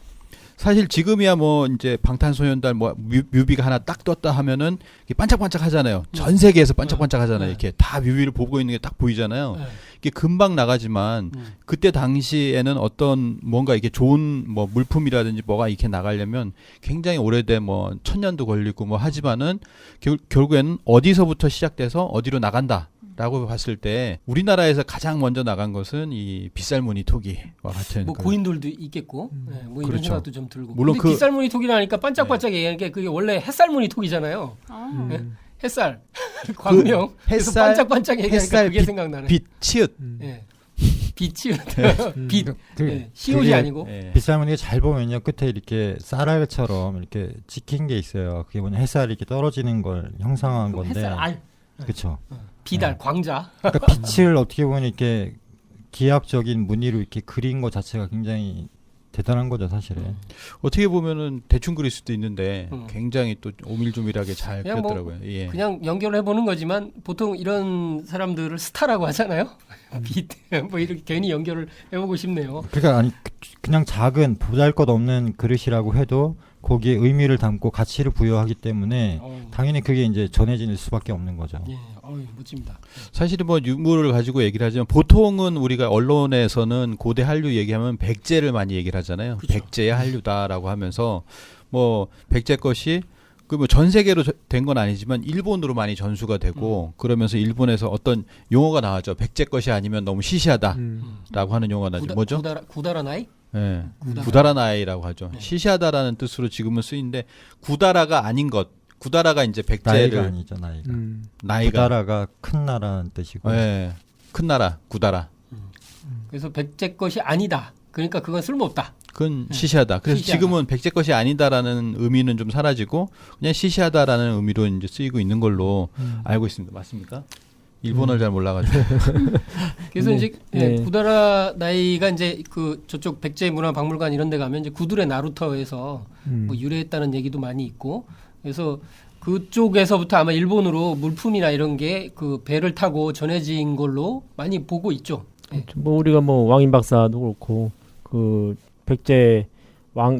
사실 지금이야 뭐 이제 방탄소년단 뭐 뮤비가 하나 딱 떴다 하면은 반짝반짝 하잖아요. 전 세계에서 반짝반짝 하잖아요. 이렇게 다 뮤비를 보고 있는 게 딱 보이잖아요. 이게 금방 나가지만 그때 당시에는 어떤 뭔가 이게 좋은 뭐 물품이라든지 뭐가 이렇게 나가려면 굉장히 오래된 뭐 1000년도 걸리고 뭐 하지만은 결국에는 어디서부터 시작돼서 어디로 나간다. 라고 봤을 때 우리나라에서 가장 먼저 나간 것은 이 빗살무늬 토기와 같은 뭐 고인돌도 있겠고 뭐 이런 그렇죠. 생각도 좀 들고 물론 근데 빗살무늬 토기라니까 반짝반짝 얘기하는 게 그게 원래 햇살무늬 토기잖아요. 햇살 광명 그래서 햇살, 반짝반짝 얘기하니까 햇살, 그게 빛, 생각나네. 빛, 치읓. 예. 빛이 빛 시옷이 그게 아니고 빗살무늬가 잘 보면요 끝에 이렇게 쌀알처럼 이렇게 찍힌 게 있어요. 그게 뭐냐 햇살이 이렇게 떨어지는 걸 형상화한 건데. 햇살 알 그렇죠. 비달 광자 그러니까 빛을 어떻게 보면 이렇게 기하학적인 무늬로 이렇게 그린 것 자체가 굉장히 대단한 거죠, 사실은. 어떻게 보면은 대충 그릴 수도 있는데 굉장히 또 오밀조밀하게 잘 그냥 뭐 그렸더라고요. 예. 그냥 연결해 보는 거지만 보통 이런 사람들을 스타라고 하잖아요. 뭐 이렇게 괜히 연결을 해보고 싶네요. 그러니까 아니 그냥 작은 보잘것없는 그릇이라고 해도 거기에 의미를 담고 가치를 부여하기 때문에 당연히 그게 이제 전해질 수밖에 없는 거죠. 예, 멋집니다. 사실은 뭐 유물을 가지고 얘기를 하지만 보통은 우리가 언론에서는 고대 한류 얘기하면 백제를 많이 얘기를 하잖아요. 그쵸. 백제의 한류다라고 하면서 뭐 백제 것이 그 뭐 전 세계로 된 건 아니지만 일본으로 많이 전수가 되고 그러면서 일본에서 어떤 용어가 나왔죠. 백제 것이 아니면 너무 시시하다라고 하는 용어가 나죠. 뭐죠? 구다라 나이? 예. 구다라. 구다라나이라고 하죠. 네. 시시하다라는 뜻으로 지금은 쓰이는데 구다라가 아닌 것. 구다라가 이제 나이가 백제를 아니죠, 나이가. 나이가 구다라가 큰 나라는 뜻이고. 예. 큰 나라 구다라. 그래서 백제 것이 아니다. 그러니까 그건 쓸모없다. 그건 시시하다. 그래서 시시하다. 지금은 백제 것이 아니다라는 의미는 좀 사라지고 그냥 시시하다라는 의미로 이제 쓰이고 있는 걸로 알고 있습니다. 맞습니까? 일본어를 잘 몰라가지고. 그래서 네. 이제 네. 구다라 나이가 이제 그 저쪽 백제 문화 박물관 이런 데 가면 이제 구두레 나루터에서 뭐 유래했다는 얘기도 많이 있고 그래서 그쪽에서부터 아마 일본으로 물품이나 이런 게 그 배를 타고 전해진 걸로 많이 보고 있죠. 예. 뭐 우리가 뭐 왕인 박사도 그렇고 그 백제 왕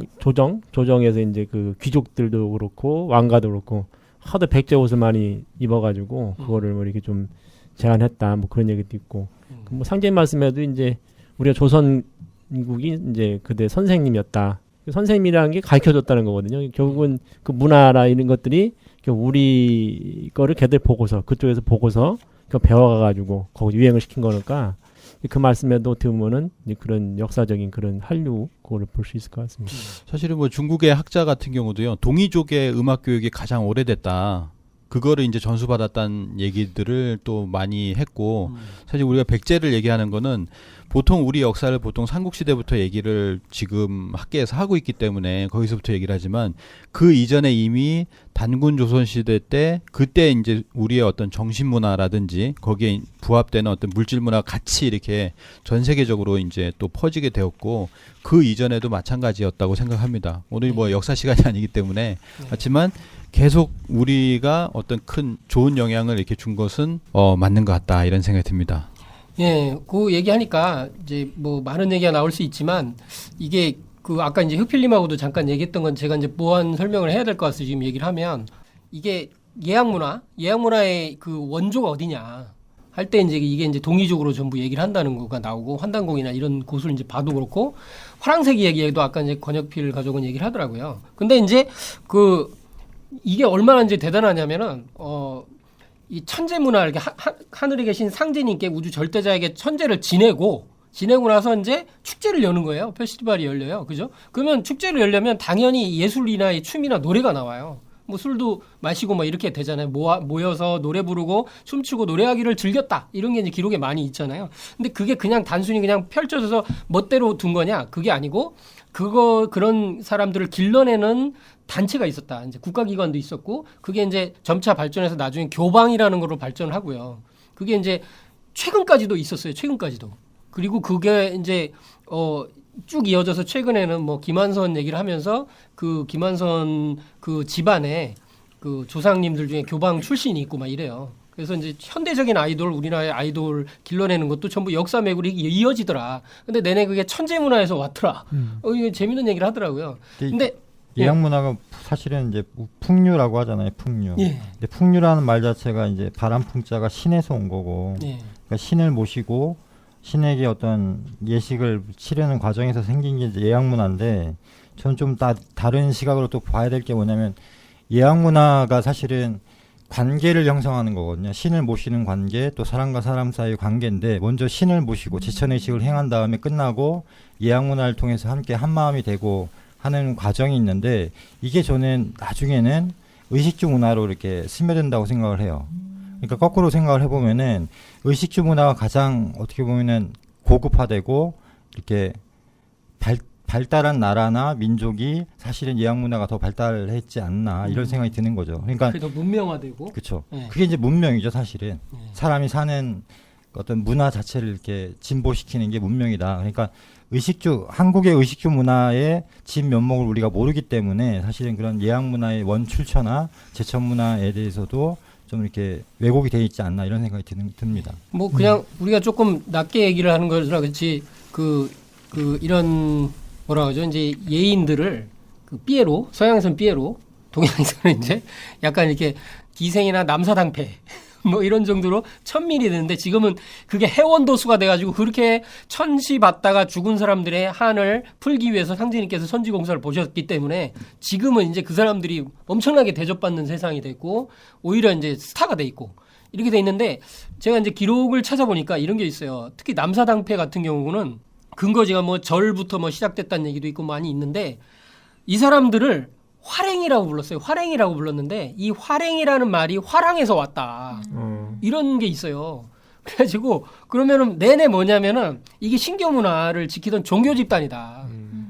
조정에서 이제 그 귀족들도 그렇고 왕가도 그렇고 하도 백제 옷을 많이 입어가지고 그거를 뭐 이렇게 좀 제한했다 뭐 그런 얘기도 있고 뭐 상제 말씀에도 이제 우리가 조선국이 이제 그때 선생님이었다. 선생님이라는 게 가르쳐줬다는 거거든요. 결국은 그 문화나 이런 것들이 우리 거를 걔들 보고서 그쪽에서 보고서 배워가가지고 거기 유행을 시킨 거니까 그 말씀에도 어떻게 보면은 그런 역사적인 그런 한류 그거를 볼 수 있을 것 같습니다. 사실은 뭐 중국의 학자 같은 경우도요. 동이족의 음악 교육이 가장 오래됐다. 그거를 이제 전수받았다는 얘기들을 또 많이 했고 사실 우리가 백제를 얘기하는 거는 보통 우리 역사를 보통 삼국시대부터 얘기를 지금 학계에서 하고 있기 때문에 거기서부터 얘기를 하지만 그 이전에 이미 단군 조선시대 때 그때 이제 우리의 어떤 정신문화라든지 거기에 부합되는 어떤 물질문화가 같이 이렇게 전 세계적으로 이제 또 퍼지게 되었고 그 이전에도 마찬가지였다고 생각합니다. 오늘 뭐 역사 시간이 아니기 때문에 하지만 계속 우리가 어떤 큰 좋은 영향을 이렇게 준 것은 맞는 것 같다 이런 생각이 듭니다. 예, 그 얘기하니까 이제 뭐 많은 얘기가 나올 수 있지만 이게 그 아까 이제 흑필님하고도 잠깐 얘기했던 건 제가 이제 보완 설명을 해야 될 것 같아서 지금 얘기를 하면 이게 예약문화의 그 원조가 어디냐 할 때 이제 이게 이제 동의적으로 전부 얘기를 한다는 거가 나오고 환단곡이나 이런 곳을 이제 봐도 그렇고 화랑색 얘기에도 아까 이제 권혁필 가족은 얘기를 하더라고요. 근데 이제 그 이게 얼마나 이제 대단하냐면은 이 천재 문화 이렇게 하늘에 계신 상제님께 우주 절대자에게 천재를 지내고 나서 이제 축제를 여는 거예요. 페스티벌이 열려요. 그죠? 그러면 축제를 열려면 당연히 예술이나 이 춤이나 노래가 나와요. 뭐 술도 마시고 뭐 이렇게 되잖아요. 모여서 노래 부르고 춤추고 노래하기를 즐겼다. 이런 게 이제 기록에 많이 있잖아요. 근데 그게 그냥 단순히 그냥 펼쳐져서 멋대로 둔 거냐? 그게 아니고 그런 사람들을 길러내는 단체가 있었다. 이제 국가기관도 있었고, 그게 이제 점차 발전해서 나중에 교방이라는 걸로 발전을 하고요. 그게 이제 최근까지도 있었어요. 최근까지도. 그리고 그게 이제 쭉 이어져서 최근에는 뭐 김한선 얘기를 하면서 그 김한선 그 집안에 그 조상님들 중에 교방 출신이 있고 막 이래요. 그래서 이제 현대적인 아이돌, 우리나라의 아이돌 길러내는 것도 전부 역사 매국이 이어지더라. 근데 내내 그게 천재 문화에서 왔더라. 이게 재밌는 얘기를 하더라고요. 근데 예약 문화가 사실은 이제 풍류라고 하잖아요. 풍류. 예. 근데 풍류라는 말 자체가 이제 바람풍자가 신에서 온 거고, 예. 그러니까 신을 모시고 신에게 어떤 예식을 치르는 과정에서 생긴 게 이제 예약 문화인데, 저는 좀 다른 시각으로 또 봐야 될 게 뭐냐면 예약 문화가 사실은 관계를 형성하는 거거든요. 신을 모시는 관계, 또 사람과 사람 사이의 관계인데 먼저 신을 모시고 제천의식을 행한 다음에 끝나고 예약 문화를 통해서 함께 한마음이 되고 하는 과정이 있는데 이게 저는 나중에는 의식주 문화로 이렇게 스며든다고 생각을 해요. 그러니까 거꾸로 생각을 해보면은 의식주 문화가 가장 어떻게 보면은 고급화되고 이렇게 발달한 나라나 민족이 사실은 예약 문화가 더 발달했지 않나 이런 생각이 드는 거죠. 그러니까 그게 더 문명화되고. 그렇죠. 네. 그게 이제 문명이죠, 사실은. 네. 사람이 사는 어떤 문화 자체를 이렇게 진보시키는 게 문명이다. 그러니까 한국의 의식주 문화의 진 면목을 우리가 모르기 때문에 사실은 그런 예약 문화의 원출처나 제천 문화에 대해서도 좀 이렇게 왜곡이 돼 있지 않나 이런 생각이 듭니다. 뭐 그냥 우리가 조금 낮게 얘기를 하는 거라 그렇지 이런 뭐라 그러죠? 이제 예인들을 그 삐에로, 서양에서는 삐에로, 동양에서는 이제 약간 이렇게 기생이나 남사당패 뭐 이런 정도로 천밀이 되는데 지금은 그게 해원도수가 돼가지고 그렇게 천시받다가 죽은 사람들의 한을 풀기 위해서 상제님께서 선지공사를 보셨기 때문에 지금은 이제 그 사람들이 엄청나게 대접받는 세상이 됐고 오히려 이제 스타가 돼 있고 이렇게 돼 있는데 제가 이제 기록을 찾아보니까 이런 게 있어요. 특히 남사당패 같은 경우는 근거지가 뭐 절부터 뭐 시작됐다는 얘기도 있고 많이 있는데 이 사람들을 화랭이라고 불렀어요. 화랭이라고 불렀는데 이 화랭이라는 말이 화랑에서 왔다. 이런 게 있어요. 그래가지고 그러면은 내내 뭐냐면은 이게 신교 문화를 지키던 종교 집단이다.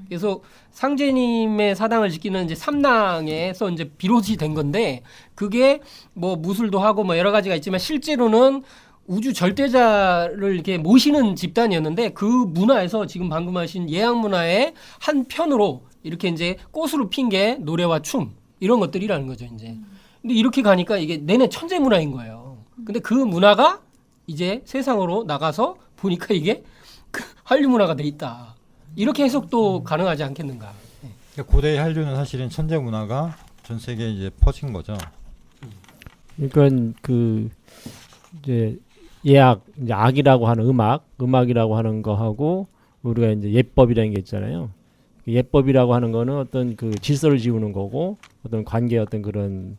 그래서 상제님의 사당을 지키는 이제 삼당에서 이제 비롯이 된 건데 그게 뭐 무술도 하고 뭐 여러 가지가 있지만 실제로는 우주 절대자를 이렇게 모시는 집단이었는데 그 문화에서 지금 방금 하신 예약 문화의 한 편으로 이렇게 이제 꽃으로 핀 게 노래와 춤 이런 것들이라는 거죠 이제. 근데 이렇게 가니까 이게 내내 천재 문화인 거예요. 근데 그 문화가 이제 세상으로 나가서 보니까 이게 한류 문화가 돼 있다. 이렇게 해석도 가능하지 않겠는가. 그러니까 고대 한류는 사실은 천재 문화가 전 세계에 이제 퍼진 거죠. 그러니까 그 이제 예악, 이제 악이라고 하는 음악이라고 하는 거하고 우리가 이제 예법이라는 게 있잖아요. 예법이라고 하는 거는 어떤 그 질서를 지우는 거고 어떤 관계의 어떤 그런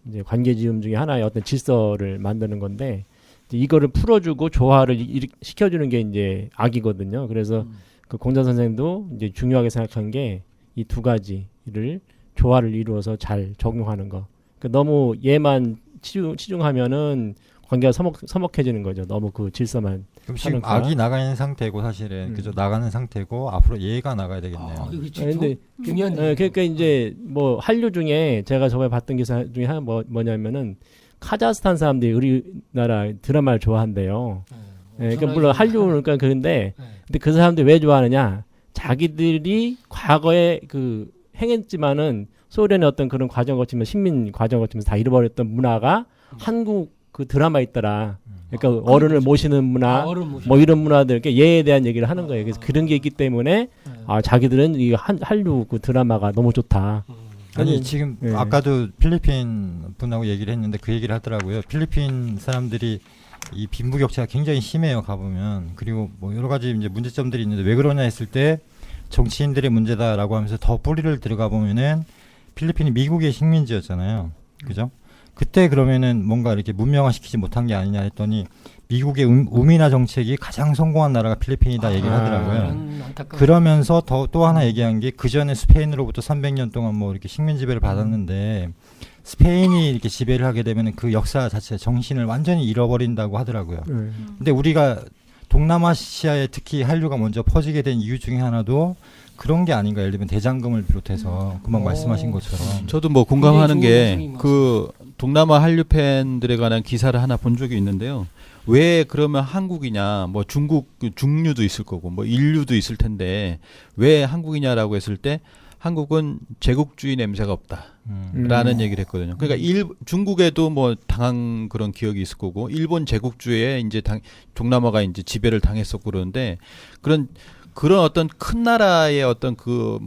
이제 관계 지음 중에 하나의 어떤 질서를 만드는 건데 이제 이거를 풀어주고 조화를 시켜주는 게 이제 악이거든요. 그래서 그 공자 선생도 이제 중요하게 생각한 게 이 두 가지를 조화를 이루어서 잘 적용하는 거. 그러니까 너무 얘만 치중하면은 관계가 서먹해지는 거죠. 너무 그 질서만. 그럼 지금 하는 악이 나가 있는 상태고 사실은 그죠 나가는 상태고 앞으로 얘가 나가야 되겠네요. 근데 그러니까 이제 뭐 한류 중에 제가 저번에 봤던 기사 중에 하나 뭐냐면은 카자흐스탄 사람들이 우리나라 드라마를 좋아한대요. 그러니까 물론 한류는 그러니까 근데 그 사람들이 왜 좋아하느냐? 자기들이 과거에 그 행했지만은 소련의 어떤 그런 과정 거치면서 식민 과정 거치면서 다 잃어버렸던 문화가 한국 그 드라마에 있더라. 그러니까 어른을 모시는 문화, 뭐 이런 문화들, 그러니까 예에 대한 얘기를 하는 거예요. 그래서 그런 게 있기 때문에 자기들은 이 한류 그 드라마가 너무 좋다. 아니 지금 아까도 필리핀 분하고 얘기를 했는데 그 얘기를 하더라고요. 필리핀 사람들이 이 빈부격차가 굉장히 심해요. 가보면 그리고 뭐 여러 가지 이제 문제점들이 있는데 왜 그러냐 했을 때 정치인들의 문제다라고 하면서 더 뿌리를 들어가 보면은 필리핀이 미국의 식민지였잖아요. 그죠? 그때 그러면은 뭔가 이렇게 문명화시키지 못한 게 아니냐 했더니 미국의 우민화 정책이 가장 성공한 나라가 필리핀이다 얘기를 하더라고요. 그러면서 또 하나 얘기한 게 그 전에 스페인으로부터 300년 동안 뭐 이렇게 식민 지배를 받았는데 스페인이 이렇게 지배를 하게 되면 그 역사 자체 정신을 완전히 잃어버린다고 하더라고요. 근데 우리가 동남아시아에 특히 한류가 먼저 퍼지게 된 이유 중에 하나도 그런 게 아닌가. 예를 들면 대장금을 비롯해서 금방 말씀하신 것처럼 저도 뭐 공감하는 게 그 동남아 한류 팬들에 관한 기사를 하나 본 적이 있는데요. 왜 그러면 한국이냐, 뭐 중국 중류도 있을 거고 뭐 인류도 있을 텐데 왜 한국이냐라고 했을 때 한국은 제국주의 냄새가 없다라는 얘기를 했거든요. 그러니까 중국에도 뭐 당한 그런 기억이 있을 거고 일본 제국주의에 이제 동남아가 이제 지배를 당했었고 그러는데 그런 어떤 큰 나라의 어떤 그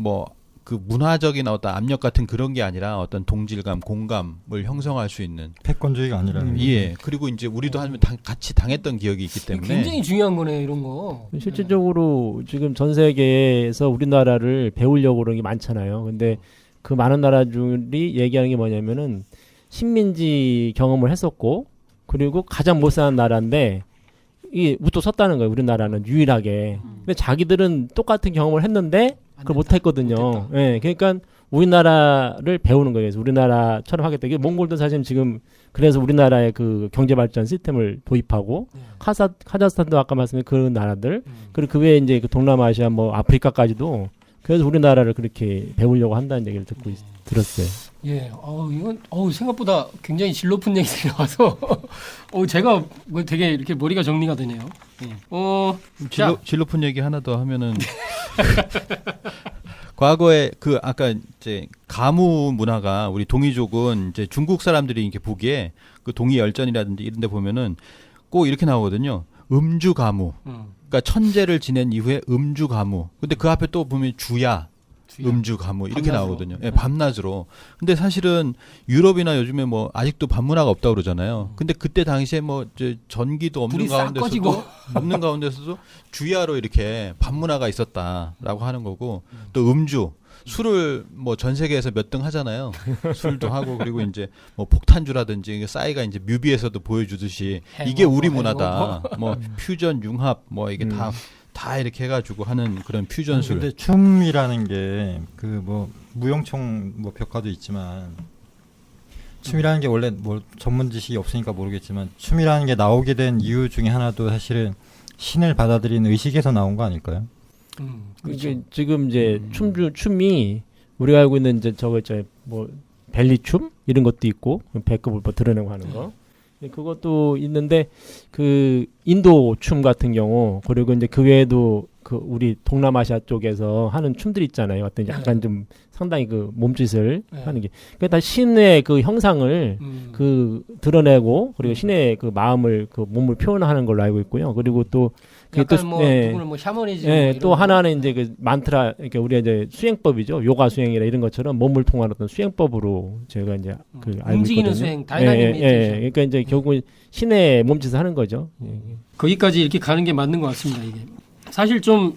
문화적인 어떤 압력 같은 그런 게 아니라 어떤 동질감, 공감을 형성할 수 있는 패권주의가 아니라는 거죠. 예. 그리고 이제 우리도 같이 당했던 기억이 있기 때문에 굉장히 중요한 거네요, 이런 거. 실질적으로 지금 전 세계에서 우리나라를 배우려고 그런 게 많잖아요. 근데 그 많은 나라들이 얘기하는 게 뭐냐면은 식민지 경험을 했었고 그리고 가장 못 사는 나라인데 이 우뚝 섰다는 거예요. 우리나라는 유일하게. 근데 자기들은 똑같은 경험을 했는데 그걸 못했거든요. 예, 그러니까 우리나라를 배우는 거예요. 그래서 우리나라처럼 하겠다. 이게 몽골도 사실 지금 그래서 우리나라의 그 경제 발전 시스템을 도입하고 카자흐스탄도 아까 말씀드린 그런 나라들 그리고 그 외에 이제 그 동남아시아 뭐 아프리카까지도 그래서 우리나라를 그렇게 배우려고 한다는 얘기를 들었어요. 예, 이건 생각보다 굉장히 질 높은 얘기들이 나와서 제가 뭐 되게 이렇게 머리가 정리가 되네요. 예. 질 높은 얘기 하나 더 하면은 과거에 그 아까 이제 가무 문화가 우리 동이족은 이제 중국 사람들이 이렇게 보기에 그 동이 열전이라든지 이런 데 보면은 꼭 이렇게 나오거든요. 음주 가무. 그러니까 천재를 지낸 이후에 음주 가무. 근데 그 앞에 또 보면 주야. 음주 가무 이렇게 밤낮으로. 나오거든요. 예, 밤낮으로. 근데 사실은 유럽이나 요즘에 뭐 아직도 밤문화가 없다고 그러잖아요. 근데 그때 당시에 뭐 이제 전기도 없는 불이 싹 꺼지고. 가운데서도 주야로 이렇게 밤문화가 있었다라고 하는 거고 또 음주 술을 뭐 전 세계에서 몇 등 하잖아요. 술도 하고 그리고 이제 뭐 폭탄주라든지 싸이가 이제 뮤비에서도 보여주듯이 이게 우리 문화다. 뭐 퓨전 융합 뭐 이게 다 이렇게 해가지고 하는 그런 퓨전술. 근데 춤이라는 게 그 뭐 무용총 뭐 벽화도 있지만 춤이라는 게 원래 뭐 전문 지식이 없으니까 모르겠지만 춤이라는 게 나오게 된 이유 중에 하나도 사실은 신을 받아들인 의식에서 나온 거 아닐까요? 그렇죠. 이게 지금 이제 춤이 우리가 알고 있는 이제 저거 뭐 벨리춤 이런 것도 있고 배꼽을 뭐 드러내고 하는 거. 그것도 있는데 그 인도 춤 같은 경우 그리고 이제 그 외에도 그 우리 동남아시아 쪽에서 하는 춤들 있잖아요. 어떤 약간 좀 상당히 그 몸짓을 하는 게 그게 다 신의 그 형상을 그 드러내고 그리고 신의 그 마음을 그 몸을 표현하는 걸로 알고 있고요. 그리고 또 그게 약간 또 뭐 누구는 뭐 샤머니즘 예, 뭐 또 이런 하나는 이제 그 만트라 그러니까 우리가 이제 수행법이죠. 요가 수행이라 이런 것처럼 몸을 통한 어떤 수행법으로 제가 이제 그 알고 움직이는 있거든요. 수행, 다이나믹 예, 메디테이션. 그러니까 이제 결국 신의 몸짓을 하는 거죠. 거기까지 이렇게 가는 게 맞는 것 같습니다. 이게 사실 좀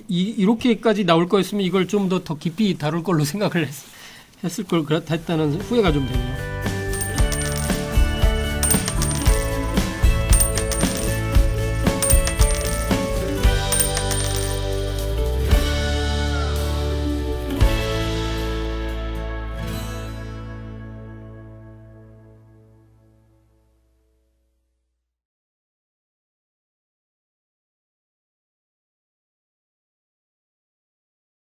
이렇게까지 나올 거였으면 이걸 좀 더 깊이 다룰 걸로 생각을 했을 걸 했다는 후회가 좀 되네요.